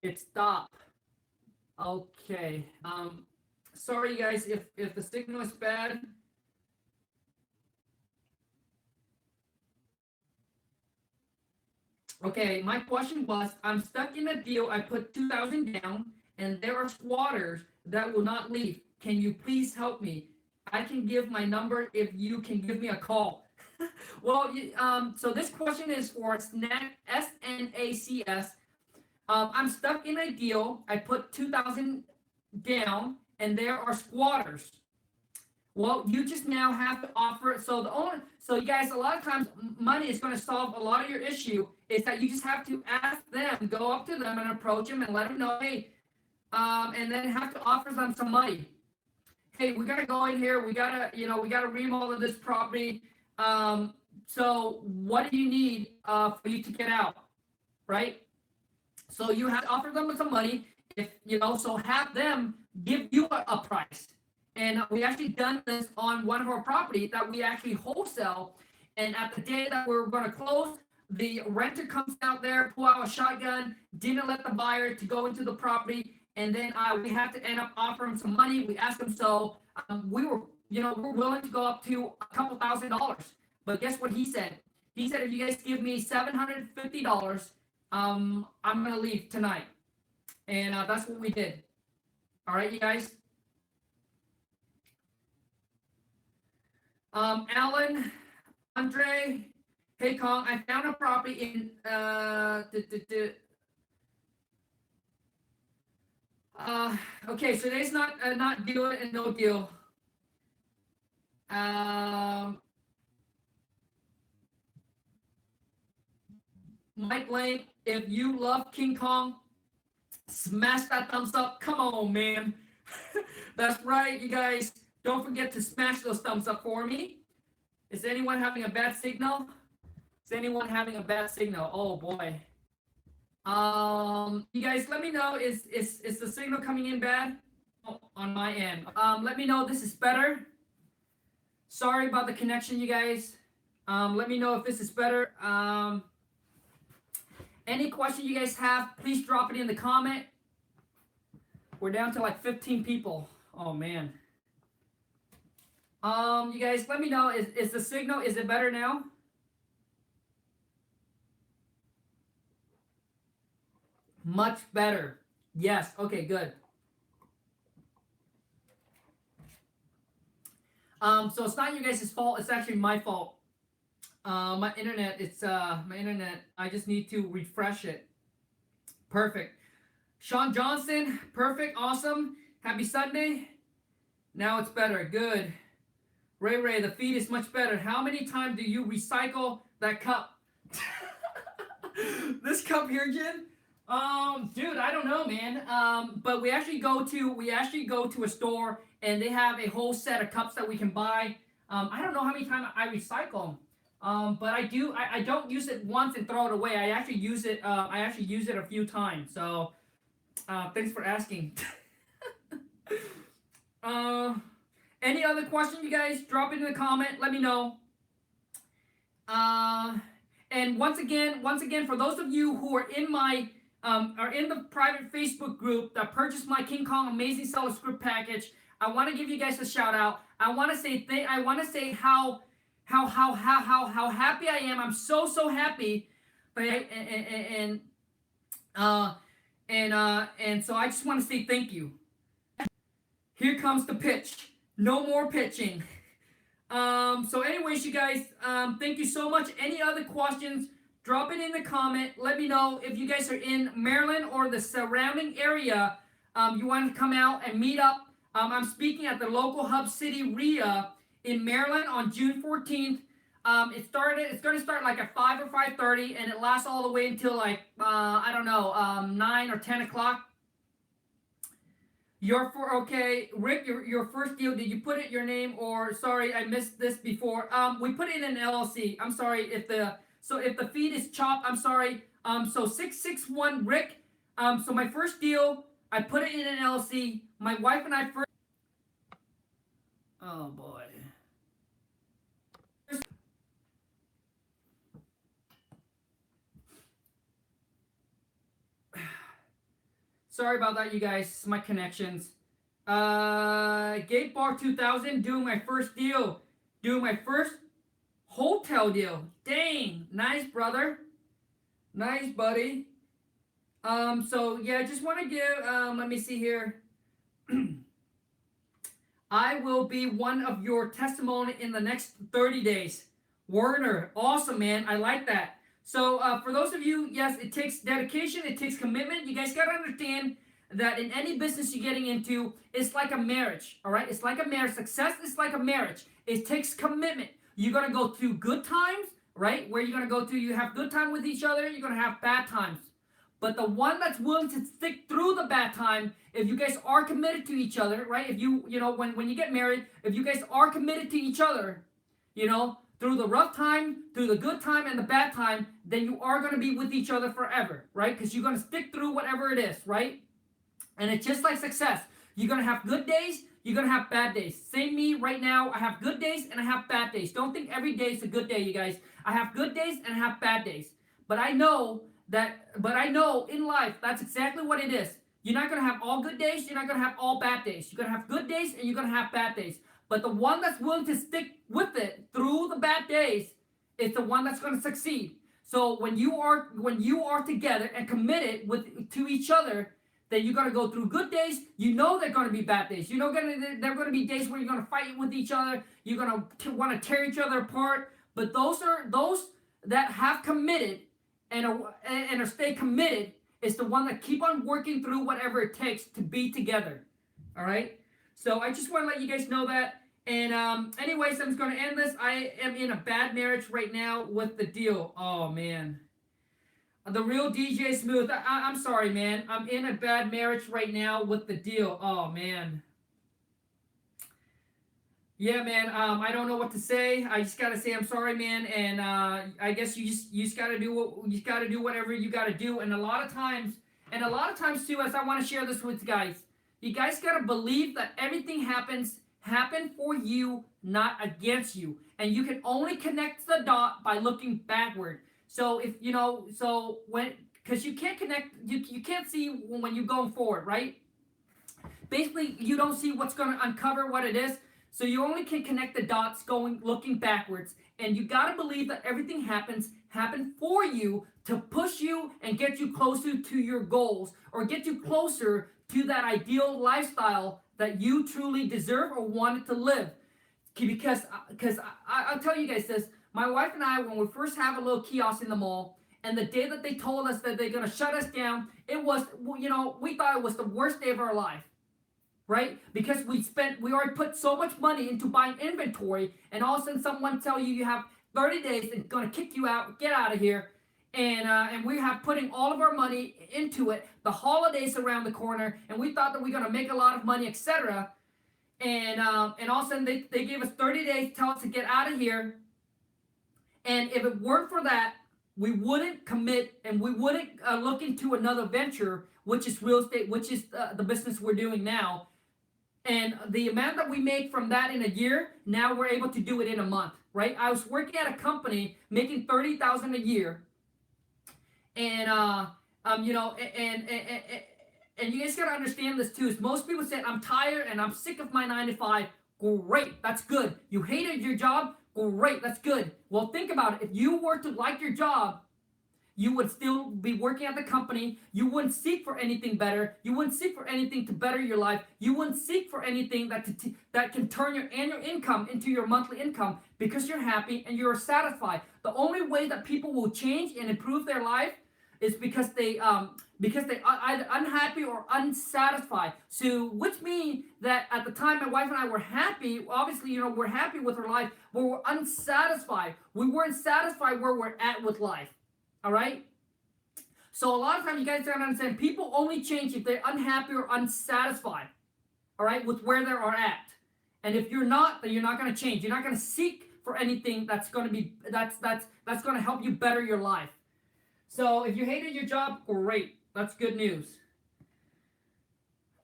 It stop. Okay. Sorry guys if the signal is bad. Okay, my question was, I'm stuck in a deal. I put 2,000 down, and there are squatters that will not leave. Can you please help me? I can give my number if you can give me a call. Well, so this question is for Snack SNACS. I'm stuck in a deal. I put 2,000 down, and there are squatters. Well, you just now have to offer it. So the only, so you guys, a lot of times money is going to solve a lot of your issue. Is that you just have to ask them, go up to them and approach them and let them know, hey, and then have to offer them some money. Hey, we gotta go in here. We gotta, we gotta remodel this property. So what do you need for you to get out, right? So you have to offer them some money. If so have them give you a price. And we actually done this on one of our properties that we actually wholesale. And at the day that we're going to close, the renter comes out there, pull out a shotgun, didn't let the buyer to go into the property, and then we had to end up offering some money. We asked them, so we were, we're willing to go up to a couple $1,000s. But guess what he said? He said, if you guys give me $750, I'm gonna leave tonight, and that's what we did. All right, you guys. Alan, Andre, hey Khang, I found a property in okay, so today's not deal and no deal. Mike Lane, if you love King Kong, smash that thumbs up. Come on, man. That's right, you guys. Don't forget to smash those thumbs up for me. Is anyone having a bad signal? Is anyone having a bad signal? Oh boy. You guys, let me know. Is the signal coming in bad? Oh, on my end. Let me know if this is better. Sorry about the connection, you guys. Let me know if this is better. Any question you guys have, please drop it in the comment. We're down to like 15 people. Oh man. You guys, let me know. Is the signal, is it better now? Much better. Yes. Okay, good. So it's not you guys' fault. It's actually my fault. My internet, my internet. I just need to refresh it. Perfect. Sean Johnson, perfect, awesome. Happy Sunday. Now it's better. Good. Ray, the feed is much better. How many times do you recycle that cup? This cup here, Jen? Dude, I don't know, man. But we actually go to a store and they have a whole set of cups that we can buy. I don't know how many times I recycle them. But I do. I don't use it once and throw it away. I actually use it. I actually use it a few times. So, thanks for asking. Any other question, you guys? Drop it in the comment. Let me know. And once again, for those of you who are in the private Facebook group that purchased my King Kong Amazing Seller Script package, I want to give you guys a shout out. I want to say how happy I am. I'm so happy, and so I just want to say thank you. Here comes the pitch. No more pitching. So anyways, you guys, thank you so much. Any other questions, drop it in the comment. Let me know if you guys are in Maryland or the surrounding area. You want to come out and meet up. I'm speaking at the local Hub City RIA in Maryland on June 14th. It's going to start like at 5 or 5:30, and it lasts all the way until like, I don't know, 9 or 10 o'clock. Okay, Rick, your first deal, did you put it your name, or sorry, I missed this before. We put it in an LLC. I'm sorry if the feed is chopped, I'm sorry. So 661 Rick, So my first deal, I put it in an LLC. My wife and I first. Oh boy. Sorry about that, you guys. My connections. Gate Bar 2000, doing my first deal. Doing my first hotel deal. Dang. Nice, brother. Nice, buddy. So yeah, I just want to give, let me see here. I will be one of your testimony in the next 30 days. Werner, awesome, man. I like that. So, for those of you, yes, it takes dedication, it takes commitment. You guys got to understand that in any business you're getting into, it's like a marriage, all right? It's like a marriage. Success is like a marriage. It takes commitment. You're going to go through good times, right? Where you're going to go through, you have good time with each other, you're going to have bad times. But the one that's willing to stick through the bad time, if you guys are committed to each other, right? If you know, when you get married, if you guys are committed to each other, you know, through the rough time, through the good time and the bad time, then you are going to be with each other forever, right? Because you're going to stick through whatever it is, right? And it's just like success. You're going to have good days, you're going to have bad days. Same me right now. I have good days and I have bad days. Don't think every day is a good day, you guys. I have good days and I have bad days. But I know in life, that's exactly what it is. You're not going to have all good days. You're not going to have all bad days. You're going to have good days and you're going to have bad days. But the one that's willing to stick with it through the bad days is the one that's going to succeed. So when you are together and committed to each other, then you're going to go through good days. You know they're going to be bad days. You know there are going to be days where you're going to fight with each other. You're going to want to tear each other apart. But those that have committed and stay committed is the one that keep on working through whatever it takes to be together. All right. So I just want to let you guys know that. And anyways, I'm just going to end this. I am in a bad marriage right now with the deal. Oh man, the real DJ Smooth. I'm sorry, man. I'm in a bad marriage right now with the deal. Oh man. Yeah, man. I don't know what to say. I just gotta say I'm sorry, man. And I guess you just gotta do whatever you gotta do. And a lot of times too, as I want to share this with you guys, you guys gotta believe that everything happen for you, not against you. And you can only connect the dot by looking backward. So if you know, so when because you can't connect, you can't see when you're going forward, right? Basically, you don't see what's going to uncover what it is. So you only can connect the dots looking backwards. And you got to believe that everything happen for you to push you and get you closer to your goals or get you closer to that ideal lifestyle that you truly deserve or wanted to live. Because I'll tell you guys this. My wife and I, when we first have a little kiosk in the mall, and the day that they told us that they're going to shut us down, it was, we thought it was the worst day of our life. Right? Because we already put so much money into buying inventory, and all of a sudden someone tell you have 30 days and going to kick you out, get out of here, and we have putting all of our money into it. The holidays around the corner, and we thought that we're going to make a lot of money, etc. And all of a sudden they gave us 30 days, tell us to get out of here. And if it weren't for that, we wouldn't commit and we wouldn't look into another venture, which is real estate, which is the business we're doing now. And the amount that we make from that in a year, now we're able to do it in a month, right? I was working at a company making $30,000 a year, and and you guys gotta understand this too. Is most people say I'm tired and I'm sick of my 9 to 5. Great, that's good. You hated your job. Great, that's good. Well, think about it. If you were to like your job, you would still be working at the company. You wouldn't seek for anything better. You wouldn't seek for anything to better your life. You wouldn't seek for anything that can turn your annual income into your monthly income because you're happy and you're satisfied. The only way that people will change and improve their life is because they either unhappy or unsatisfied. So which means that at the time my wife and I were happy, obviously, we're happy with our life, but we're unsatisfied. We weren't satisfied where we're at with life. All right? So a lot of times you guys don't understand, people only change if they're unhappy or unsatisfied, all right, with where they are at. And if you're not, then you're not going to change. You're not going to seek for anything that's going to be that's going to help you better your life. So if you hated your job, great. That's good news.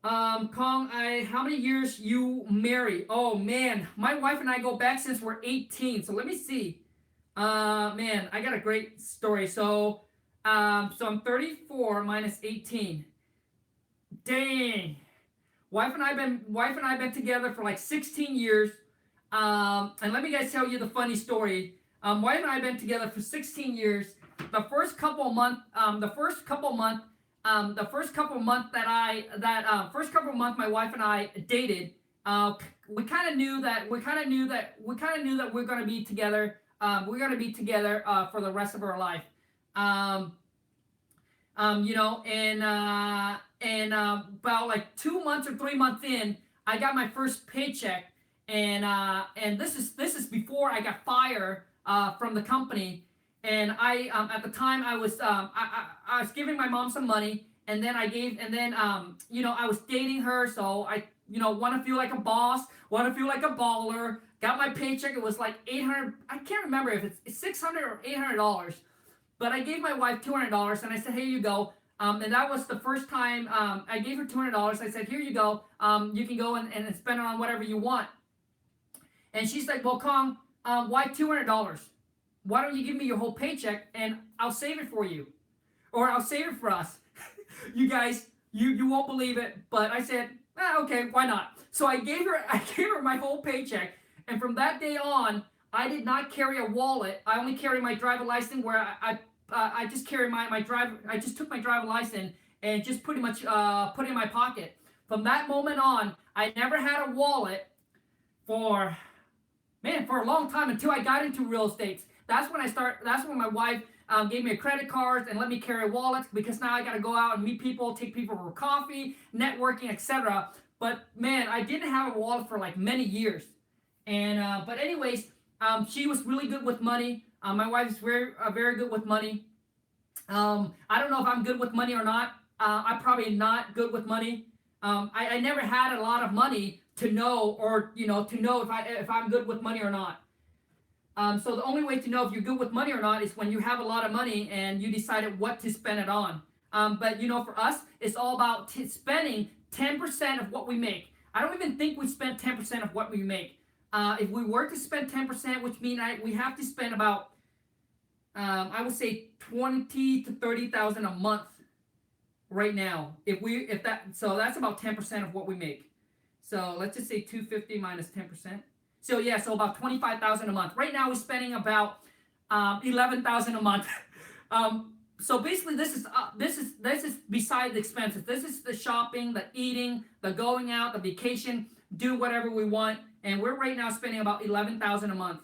Kong, how many years you married? Oh man, my wife and I go back since we're 18. So let me see. Man, I got a great story. So I'm 34 minus 18. Dang. Wife and I been together for like 16 years. And let me guys tell you the funny story. Wife and I been together for 16 years. The first couple of month, the first couple of month, the first couple of month that I that first couple of month my wife and I dated. We kind of knew that we're gonna be together. We're gonna be together for the rest of our life. Um, you know, and about like 2 months or 3 months in, I got my first paycheck, and this is before I got fired from the company, and I at the time I was giving my mom some money, and then you know, I was dating her, so I, you know, want to feel like a boss, want to feel like a baller. Got my paycheck. It was like 800. I can't remember if it's 600 or $800. But I gave my wife $200, and I said, "Here you go." And that was the first time I gave her $200. I said, "Here you go. You can go and spend it on whatever you want." And she's like, "Well, Kong, why $200? Why don't you give me your whole paycheck and I'll save it for you, or I'll save it for us?" You guys, you won't believe it, but I said, "Okay, why not?" So I gave her my whole paycheck, and from that day on, I did not carry a wallet. I only carry my driver license, where I just carry my driver. I just took my driver license and just pretty much put it in my pocket. From that moment on, I never had a wallet for for a long time, until I got into real estate. That's when my wife gave me a credit card and let me carry wallets, because now I got to go out and meet people, take people for coffee, networking, etc. But man, I didn't have a wallet for like many years. And but anyways, she was really good with money. My wife is very good with money. I don't know if I'm good with money or not. I'm probably not good with money. I never had a lot of money to know, or to know if I'm good with money or not. So the only way to know if you're good with money or not is when you have a lot of money and you decided what to spend it on. But for us, it's all about spending 10% of what we make. I don't even think we spent 10% of what we make. If we were to spend 10%, which means we have to spend about, I would say 20 to 30,000 a month right now. So that's about 10% of what we make. So let's just say 250 minus 10%. So yeah, so about 25,000 a month. Right now we're spending about 11,000 a month. So basically, this is beside the expenses. This is the shopping, the eating, the going out, the vacation, do whatever we want, and we're right now spending about 11,000 a month.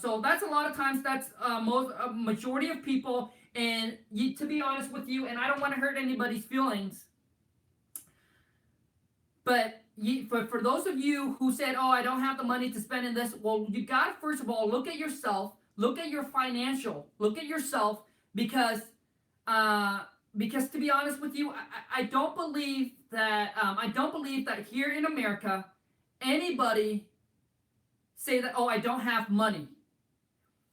So that's a lot of times. That's a majority of people. And to be honest with you, and I don't want to hurt anybody's feelings, but for those of you who said, "Oh, I don't have the money to spend in this," well, you got to first of all look at yourself, look at your financial, look at yourself, because to be honest with you, I don't believe that here in America anybody say that, "Oh, I don't have money."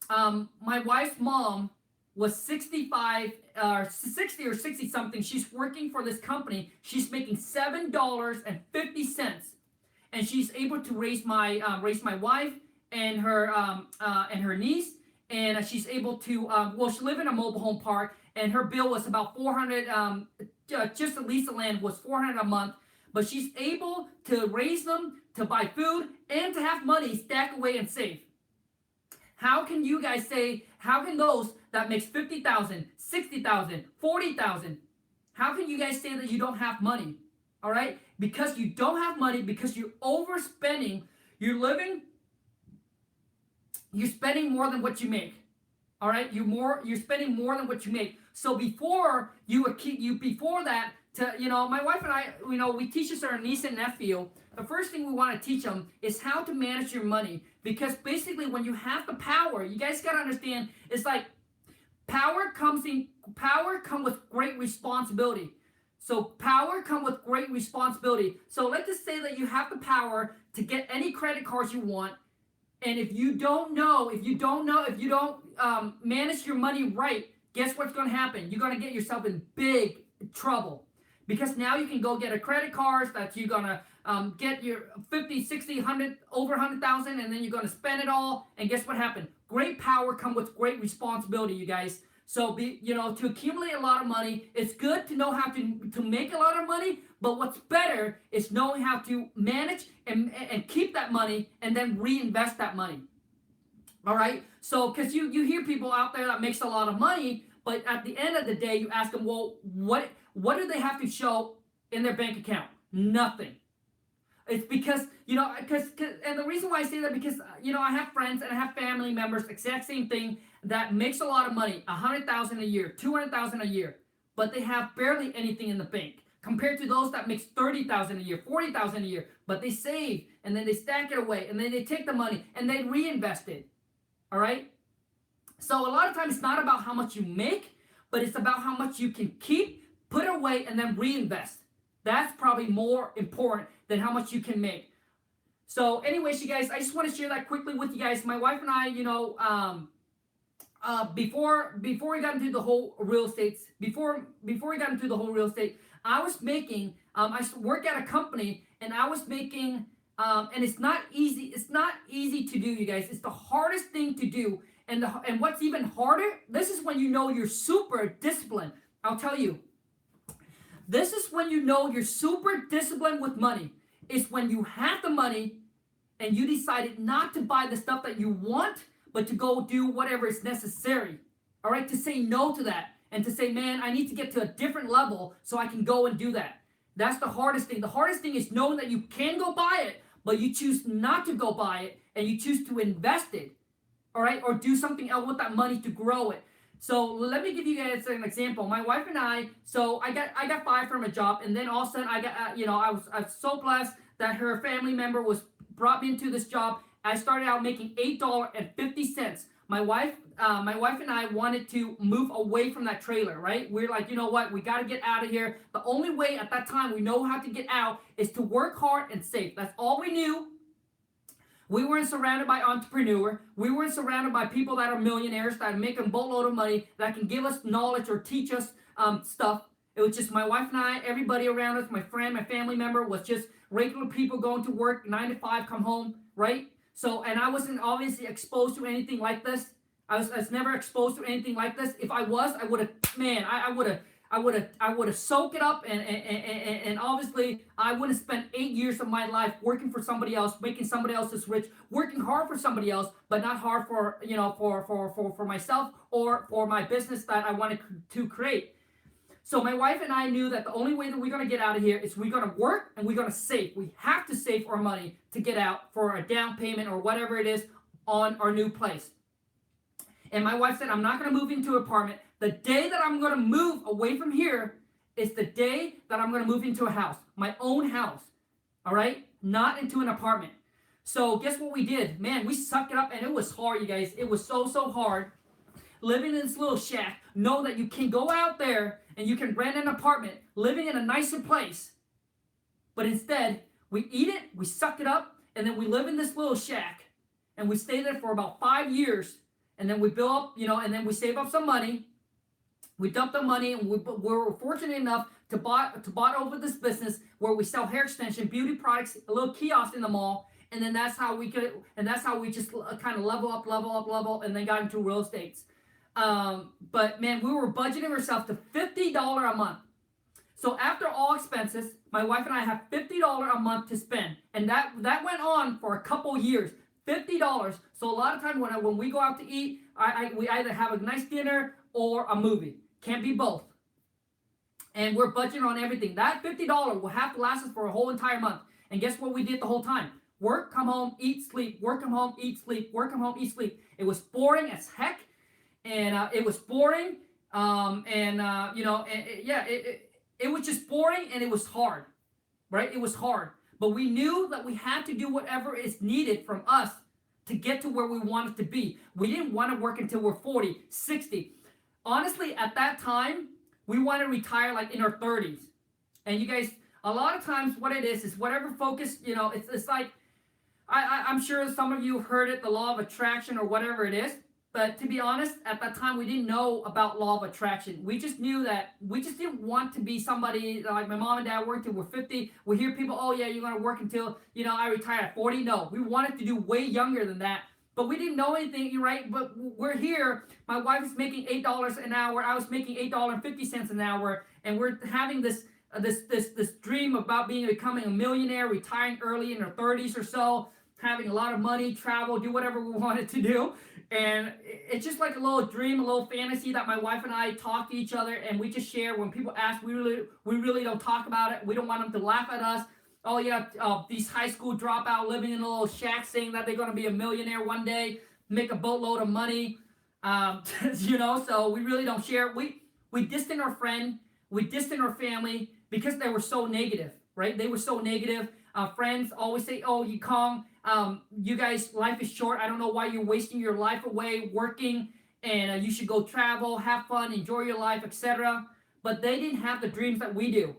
My wife's mom was 65 or 60 or 60 something. She's working for this company. She's making $7.50, and she's able to raise my wife and her niece, and she's able to she live in a mobile home park, and her bill was about 400. Just to lease the land was 400 a month, but she's able to raise them, to buy food, and to have money stacked away and save. How can you guys say, how can those that makes 50,000, 60,000, 40,000, how can you guys say that you don't have money? All right? Because you don't have money, because you're overspending, you're spending more than what you make. All right? You're spending more than what you make. So before that, my wife and I, we teach this to our niece and nephew. The first thing we want to teach them is how to manage your money, because basically when you have the power, you guys got to understand, it's like power comes with great responsibility. So power comes with great responsibility. So let's just say that you have the power to get any credit cards you want, and if you don't manage your money right, guess what's going to happen? You're going to get yourself in big trouble, because now you can go get a credit card that you're going to get your 50, 60, 100, over 100,000, and then you're going to spend it all. And guess what happened? Great power comes with great responsibility, you guys. So to accumulate a lot of money, it's good to know how to make a lot of money, but what's better is knowing how to manage and keep that money and then reinvest that money. All right? So, because you hear people out there that makes a lot of money, but at the end of the day, you ask them, well, what do they have to show in their bank account? Nothing. It's because, and the reason why I say that, because, I have friends and I have family members, exact same thing, that makes a lot of money, 100,000 a year, 200,000 a year, but they have barely anything in the bank compared to those that makes 30,000 a year, 40,000 a year, but they save and then they stack it away and then they take the money and they reinvest it. All right? So a lot of times it's not about how much you make, but it's about how much you can keep, put away, and then reinvest. That's probably more important than how much you can make. So anyways, you guys, I just want to share that quickly with you guys. My wife and I, before we got into the whole real estate, I was making, I work at a company, and I was making, and it's not easy. It's not easy to do, you guys. It's the hardest thing to do. And what's even harder, this is when you know you're super disciplined. I'll tell you. This is when you know you're super disciplined with money. It's when you have the money and you decided not to buy the stuff that you want, but to go do whatever is necessary. All right, to say no to that and to say, man, I need to get to a different level so I can go and do that. That's the hardest thing. The hardest thing is knowing that you can go buy it, but you choose not to go buy it and you choose to invest it. All right, or do something else with that money to grow it. So let me give you guys an example. My wife and I, so I got fired from a job, and then all of a sudden I got, I was so blessed that her family member brought me into this job. I started out making $8.50. My wife and I wanted to move away from that trailer, right? We're like, you know what? We got to get out of here. The only way at that time we know how to get out is to work hard and save. That's all we knew. We weren't surrounded by entrepreneurs. We weren't surrounded by people that are millionaires, that make a boatload of money, that can give us knowledge or teach us stuff. It was just my wife and I, everybody around us, my friend, my family member, was just regular people going to work, 9 to 5, come home, right? So, and I wasn't obviously exposed to anything like this. I was never exposed to anything like this. If I was, I would have, man, I would have soaked it up, and obviously I would have spent 8 years of my life working for somebody else, making somebody else's rich, working hard for somebody else, but not hard for for myself or for my business that I wanted to create. So my wife and I knew that the only way that we're going to get out of here is we're going to work and we're going to save. We have to save our money to get out for a down payment or whatever it is on our new place. And my wife said, I'm not going to move into an apartment. The day that I'm going to move away from here is the day that I'm going to move into a house, my own house, all right? Not into an apartment. So guess what we did? Man, we sucked it up, and it was hard, you guys. It was so hard. Living in this little shack, know that you can go out there and you can rent an apartment, living in a nicer place. But instead, we eat it, we suck it up, and then we live in this little shack, and we stay there for about 5 years, and then we build up, and then we save up some money. We dumped the money, and we were fortunate enough to bought over this business where we sell hair extension, beauty products, a little kiosk in the mall, and then that's how we just kind of level, and then got into real estate. But man, we were budgeting ourselves to $50 a month. So after all expenses, my wife and I have $50 a month to spend, and that went on for a couple years. $50. So a lot of times when we go out to eat, we either have a nice dinner or a movie. Can't be both. And we're budgeting on everything. That $50 will have to last us for a whole entire month. And guess what we did the whole time? Work, come home, eat, sleep. Work, come home, eat, sleep. Work, come home, eat, sleep. It was boring as heck. And it was boring. It was just boring, and it was hard. Right? It was hard. But we knew that we had to do whatever is needed from us to get to where we wanted to be. We didn't want to work until we're 40, 60. Honestly, at that time, we want to retire like in our 30s. And you guys, a lot of times what it is whatever focus, it's like, I'm sure some of you have heard it, the law of attraction or whatever it is. But to be honest, at that time we didn't know about law of attraction. We just knew that we just didn't want to be somebody like my mom and dad worked until we're 50. We hear people, oh yeah, you're gonna work until I retire at 40. No, we wanted to do way younger than that. But we didn't know anything, right? But we're here. My wife is making $8 an hour. I was making $8.50 an hour, and we're having this dream about becoming a millionaire, retiring early in our 30s or so, having a lot of money, travel, do whatever we wanted to do. And it's just like a little dream, a little fantasy that my wife and I talk to each other, and we just share. When people ask, we really don't talk about it. We don't want them to laugh at us. Oh yeah, these high school dropout living in a little shack, saying that they're going to be a millionaire one day, make a boatload of money. So we really don't share. We distant our friend, we distant our family because they were so negative, right? They were so negative. Friends always say, "Oh, Khang, you guys, life is short. I don't know why you're wasting your life away working, and you should go travel, have fun, enjoy your life, etc." But they didn't have the dreams that we do.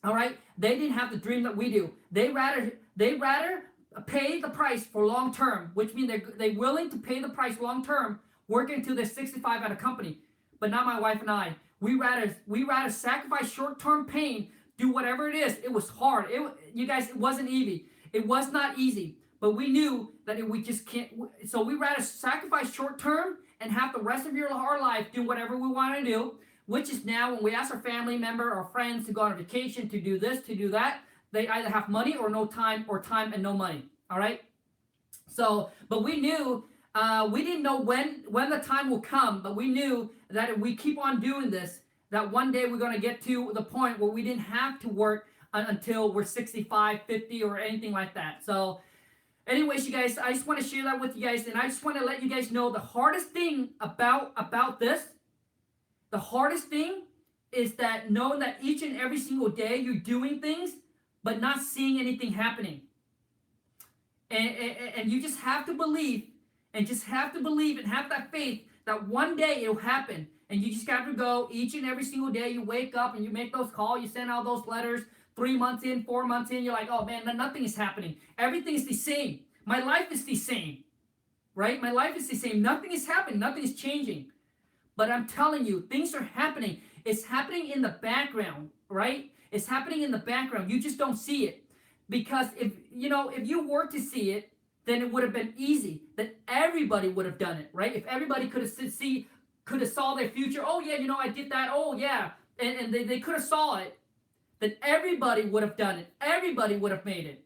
All right, they didn't have the dream that we do. They rather pay the price for long term, which means they're willing to pay the price long term, working until they're 65 at a company. But not my wife and I. We rather sacrifice short term pain, do whatever it is. It was hard. You guys, it wasn't easy. It was not easy. But we knew that we just can't. So we rather sacrifice short term and have the rest of our life do whatever we want to do. Which is now when we ask our family member or friends to go on a vacation, to do this, to do that, they either have money or no time, or time and no money. All right. So, but we knew, we didn't know when the time will come, but we knew that if we keep on doing this, that one day we're going to get to the point where we didn't have to work until we're 65, 50, or anything like that. So, anyways, you guys, I just want to share that with you guys, and I just want to let you guys know the hardest thing about this. The hardest thing is that knowing that each and every single day you're doing things, but not seeing anything happening. And you just have to believe, and have that faith that one day it'll happen. And you just got to go each and every single day. You wake up and you make those calls, you send out those letters. 3 months in, 4 months in, you're like, oh man, nothing is happening. Everything is the same. My life is the same, right? My life is the same. Nothing is happening. Nothing is changing. But I'm telling you, things are happening. It's happening in the background, right? It's happening in the background. You just don't see it. Because if you were to see it, then it would have been easy. That everybody would have done it, right? If everybody could have saw their future. Oh yeah, I did that. Oh yeah. And they could have saw it. Then everybody would have done it. Everybody would have made it.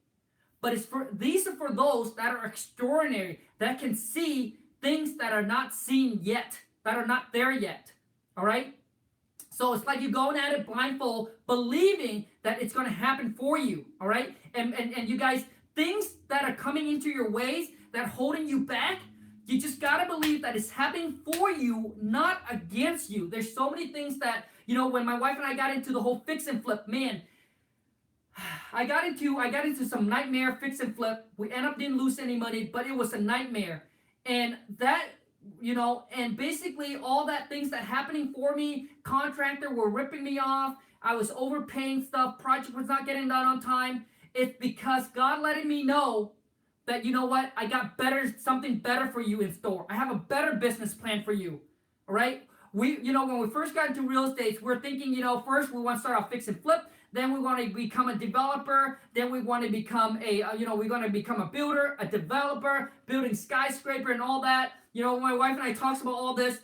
But these are for those that are extraordinary, that can see things that are not seen yet, that are not there yet. All right? So it's like you're going at it blindfold, believing that it's going to happen for you. All right? And you guys, things that are coming into your ways, that are holding you back, you just got to believe that it's happening for you, not against you. There's so many things that, when my wife and I got into the whole fix and flip, man, I got into some nightmare fix and flip. We end up didn't lose any money, but it was a nightmare. And that, and basically all that things that happening for me, contractor were ripping me off. I was overpaying stuff. Project was not getting done on time. It's because God letting me know that, what, I got something better for you in store. I have a better business plan for you. All right. When we first got into real estate, we're thinking, first we want to start off fix and flip. Then we want to become a developer. Then we want to become we're going to become a builder, a developer, building skyscraper and all that. My wife and I talks about all this.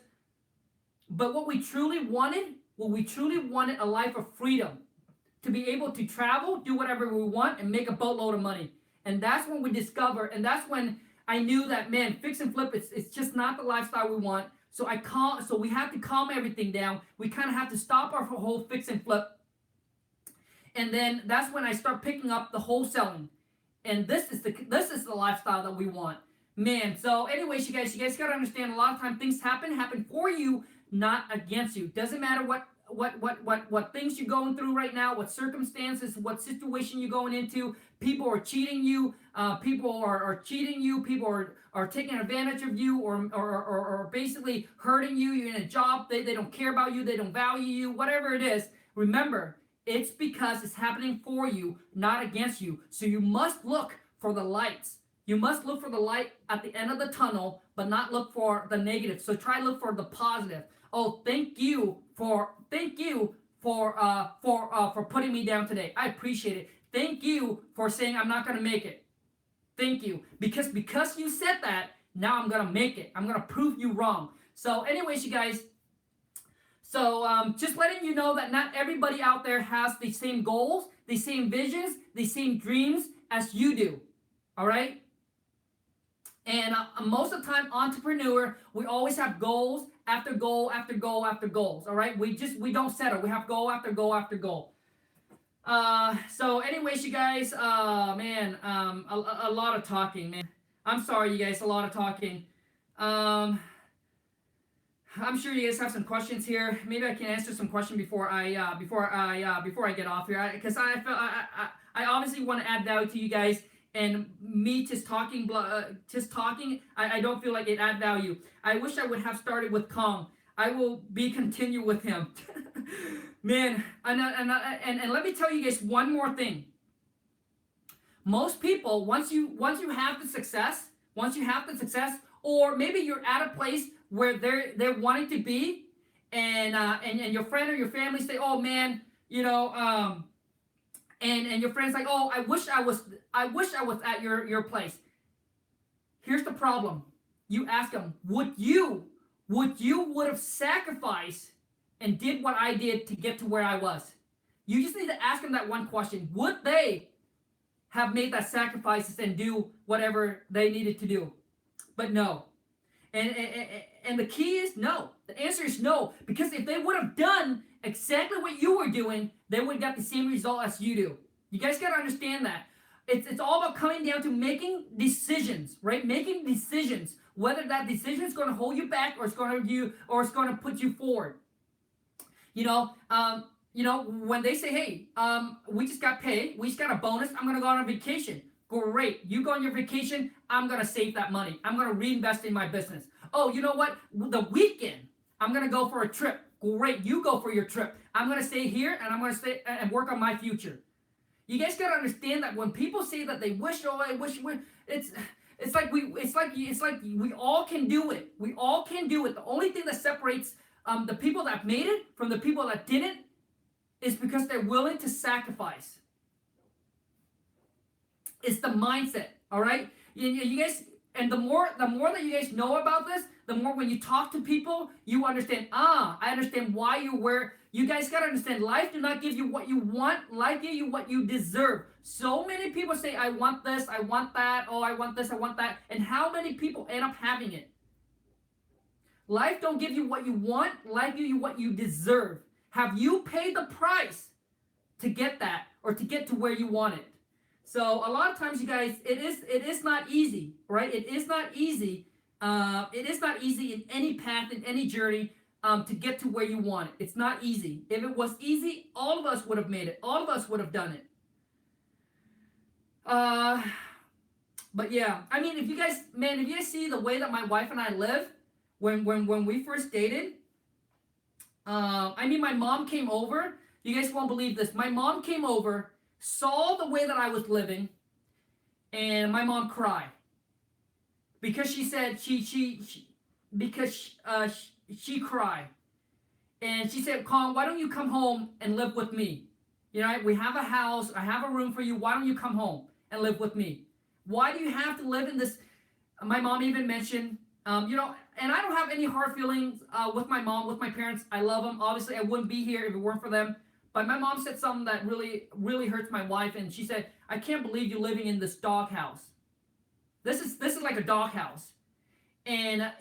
But what we truly wanted a life of freedom. To be able to travel, do whatever we want, and make a boatload of money. And that's when we discovered, and that's when I knew that, man, fix and flip, it's just not the lifestyle we want. So we have to calm everything down. We kind of have to stop our whole fix and flip. And then that's when I start picking up the wholesaling. And this is the lifestyle that we want. Man, so anyways, you guys got to understand, a lot of times things happen for you, not against you. Doesn't matter what things you're going through right now, what circumstances, what situation you're going into. People are cheating you. People are cheating you. People are taking advantage of you, or basically hurting you. You're in a job. They don't care about you. They don't value you. Whatever it is, remember, it's because it's happening for you, not against you. So you must look for the lights. You must look for the light at the end of the tunnel, but not look for the negative. So try to look for the positive. Oh, thank you for putting me down today. I appreciate it. Thank you for saying I'm not gonna make it. Thank you. Because you said that, now I'm gonna make it. I'm gonna prove you wrong. So, anyways, you guys. So, just letting you know that not everybody out there has the same goals, the same visions, the same dreams as you do. All right. And most of the time, entrepreneur, we always have goals after goal after goal after goals. All right. We don't settle. We have goal after goal after goal. So anyways, you guys, man, a lot of talking, man. I'm sorry, you guys, a lot of talking. I'm sure you guys have some questions here. Maybe I can answer some questions before I get off here, because I obviously want to add value to you guys. And me just talking, I don't feel like it add value. I wish I would have started with Khang. I will be continue with him. Man, and let me tell you guys one more thing. Most people, once you have the success, or maybe you're at a place where they're wanting to be, and your friend or your family say, oh man, and your friend's like, oh, I wish I was at your place. Here's the problem. You ask them, would you have sacrificed and did what I did to get to where I was? You just need to ask them that one question. Would they have made that sacrifices and do whatever they needed to do? But no. And the key is no. The answer is no. Because if they would have done exactly what you were doing, they would have got the same result as you do. You guys got to understand that. It's all about coming down to making decisions, right? Making decisions. Whether that decision is going to hold you back or it's going to put you forward. When they say, hey, we just got paid, we just got a bonus, I'm going to go on a vacation. Great. You go on your vacation, I'm going to save that money. I'm going to reinvest in my business. Oh, you know what? The weekend, I'm going to go for a trip. Great. You go for your trip. I'm going to stay here and I'm going to stay and work on my future. You guys got to understand that when people say that they wish, oh, I wish, it's like we all can do it. We all can do it. The only thing that separates the people that made it from the people that didn't is because they're willing to sacrifice. It's the mindset, all right? You guys, and the more that you guys know about this, the more when you talk to people, you understand, I understand why you were. You guys got to understand, life do not give you what you want. Life give you what you deserve. So many people say, I want this, I want that, oh, I want this, I want that. And how many people end up having it? Life don't give you what you want. Life give you what you deserve. Have you paid the price to get that or to get to where you want it? So a lot of times, you guys, it is not easy, right? It is not easy. It is not easy in any path, in any journey, to get to where you want it. It's not easy. If it was easy, all of us would have made it. All of us would have done it. But yeah, I mean, if you guys see the way that my wife and I live, when we first dated, my mom came over. You guys won't believe this. My mom came over, saw the way that I was living, and my mom cried because she said she cried, and she said, Khang, why don't you come home and live with me? We have a house, I have a room for you. Why don't you come home and live with me? Why do you have to live in this? My mom even mentioned, and I don't have any hard feelings with my mom, with my parents. I love them. Obviously, I wouldn't be here if it weren't for them. But my mom said something that really, really hurts my wife, and she said, I can't believe you're living in this doghouse. This is like a doghouse. And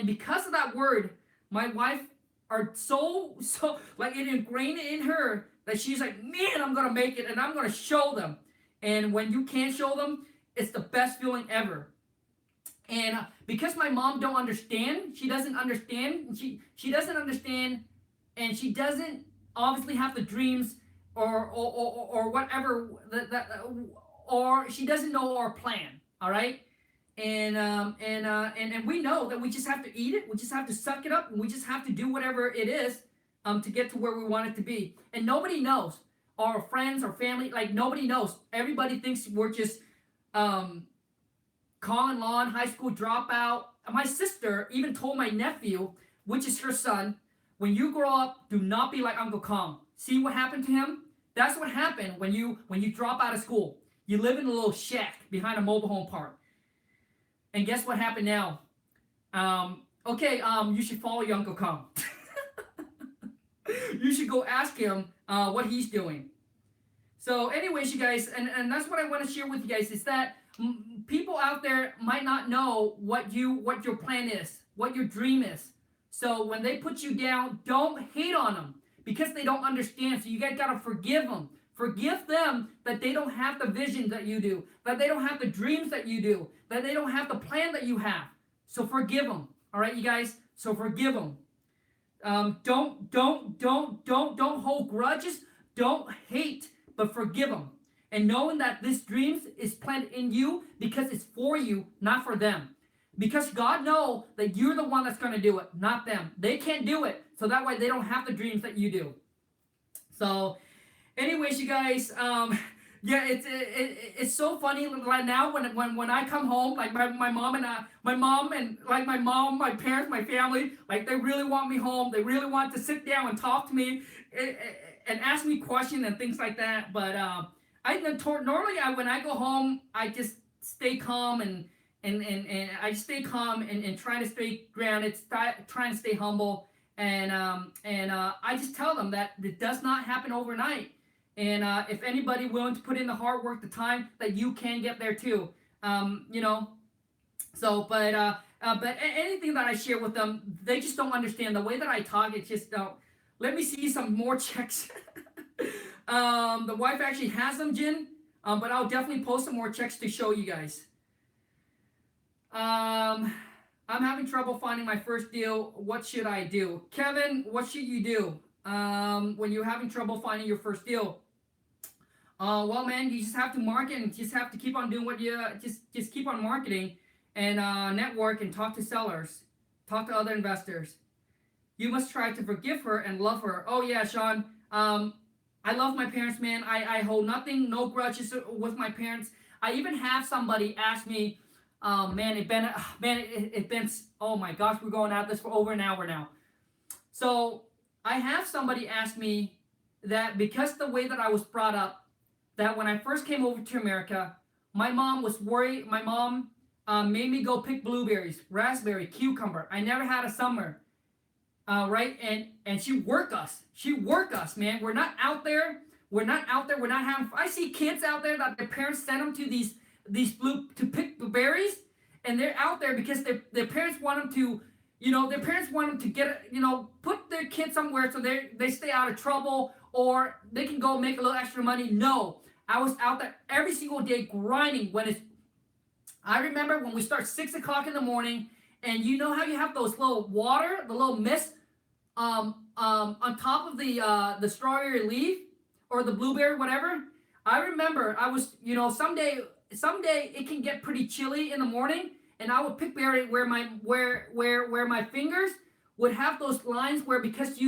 because of that word, my wife are so like it ingrained in her that she's like, man, I'm gonna make it and I'm gonna show them. And when you can't show them, it's the best feeling ever. And because my mom don't understand, she doesn't understand, she doesn't understand, and she doesn't obviously have the dreams or whatever or she doesn't know our plan. All right. And we know that we just have to eat it. We just have to suck it up. And we just have to do whatever it is to get to where we want it to be. And nobody knows. Our friends or family, like nobody knows. Everybody thinks we're just Colin Lawn, high school dropout. My sister even told my nephew, which is her son, when you grow up, do not be like Uncle Khang. See what happened to him? That's what happened when you drop out of school. You live in a little shack behind a mobile home park. And guess what happened now? You should follow your Uncle Khang. You should go ask him what he's doing. So, anyways, you guys, and that's what I want to share with you guys is that people out there might not know what your plan is, what your dream is. So when they put you down, don't hate on them because they don't understand. So you guys gotta forgive them. Forgive them that they don't have the vision that you do, that they don't have the dreams that you do, that they don't have the plan that you have. So forgive them. All right, you guys. So forgive them. Don't hold grudges. Don't hate, but forgive them. And knowing that this dream is planted in you because it's for you, not for them. Because God knows that you're the one that's going to do it, not them. They can't do it, so that way they don't have the dreams that you do. So, anyways, you guys, yeah, it's so funny right now when I come home, like my mom and my parents, my family, like they really want me home. They really want to sit down and talk to me and ask me questions and things like that. But normally when I go home, I just stay calm and I stay calm and trying to stay grounded, trying to stay humble, and I just tell them that it does not happen overnight. And if anybody willing to put in the hard work, the time, that you can get there too. You know. So, but anything that I share with them, they just don't understand the way that I talk. It's just don't. Let me see some more checks. The wife actually has them, Jin. But I'll definitely post some more checks to show you guys. I'm having trouble finding my first deal. What should I do? Kevin, what should you do when you're having trouble finding your first deal? Well, man, you just have to market and just have to keep on doing what you just keep on marketing and network and talk to sellers, talk to other investors. You must try to forgive her and love her. Oh yeah, Sean. I love my parents, man. I hold nothing, no grudges with my parents. I even have somebody ask me, it's been, oh my gosh, we're going at this for over an hour now. So I have somebody ask me that because the way that I was brought up, that when I first came over to America, my mom was worried. My mom made me go pick blueberries, raspberry, cucumber. I never had a summer. Right? And she work us. She work us, man. We're not out there. We're not having. I see kids out there that their parents send them to these to pick berries, and they're out there because their parents want them to, their parents want them to get, put their kid somewhere so they stay out of trouble or they can go make a little extra money. No, I was out there every single day grinding. I remember when we start 6:00 in the morning, and you know how you have those little water, the little mist, on top of the strawberry leaf or the blueberry, whatever. I remember I was, someday it can get pretty chilly in the morning, and I would pick berry where my fingers would have those lines where because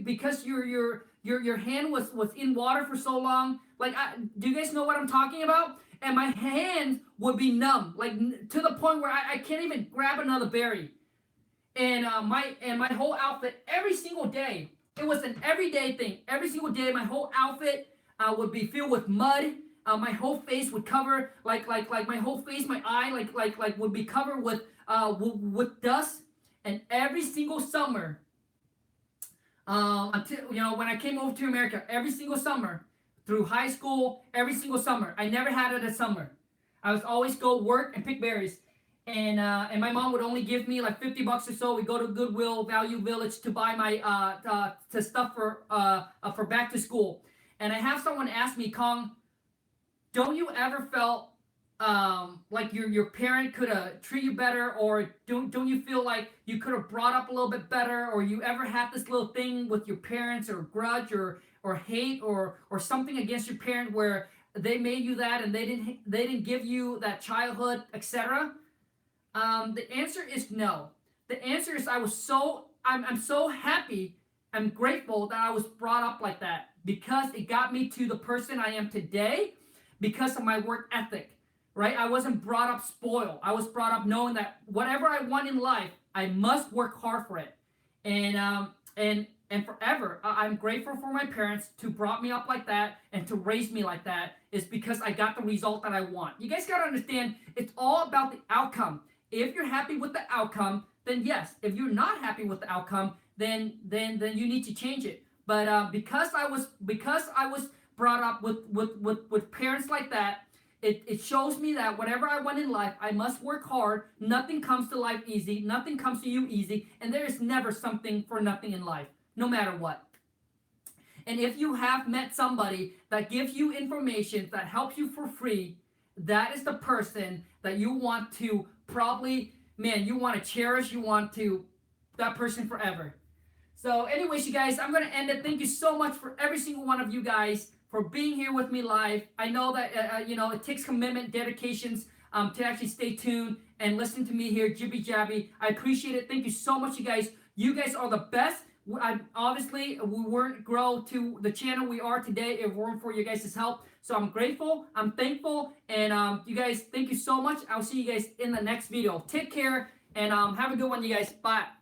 because your hand was in water for so long. Do you guys know what I'm talking about? And my hands would be numb, to the point where I can't even grab another berry. And my whole outfit every single day, it was an everyday thing. Every single day, my whole outfit would be filled with mud. My whole face would cover like my whole face, my eye would be covered with dust. And every single summer, until when I came over to America, every single summer through high school, every single summer, I never had it a summer. I was always go work and pick berries. And my mom would only give me like $50 or so. We go to Goodwill, Value Village to buy my to stuff for back to school. And I have someone ask me, Khang, don't you ever felt like your parent could have treated you better, or don't you feel like you could have brought up a little bit better, or you ever had this little thing with your parents, or grudge, or hate, or something against your parent where they made you that and they didn't give you that childhood, etc.? The answer is no. The answer is I'm so happy, I'm grateful that I was brought up like that, because it got me to the person I am today, because of my work ethic, right? I wasn't brought up spoiled. I was brought up knowing that whatever I want in life, I must work hard for it. And forever, I'm grateful for my parents to brought me up like that and to raise me like that. Is because I got the result that I want. You guys gotta understand, it's all about the outcome. If you're happy with the outcome, then yes. If you're not happy with the outcome, then you need to change it. But because I was brought up with parents like that, it shows me that whatever I want in life, I must work hard. Nothing comes to life easy. Nothing comes to you easy. And there is never something for nothing in life, no matter what. And if you have met somebody that gives you information that helps you for free, that is the person that you want to probably, man, you want to cherish. You want to, that person forever. So, anyways, you guys, I'm going to end it. Thank you so much for every single one of you guys for being here with me live. I know that, it takes commitment, dedications to actually stay tuned and listen to me here, jibby jabby. I appreciate it. Thank you so much, you guys. You guys are the best. Obviously, we weren't grow to the channel we are today if it weren't for you guys' help. So I'm grateful, I'm thankful, and you guys, thank you so much. I'll see you guys in the next video. Take care, and have a good one, you guys. Bye.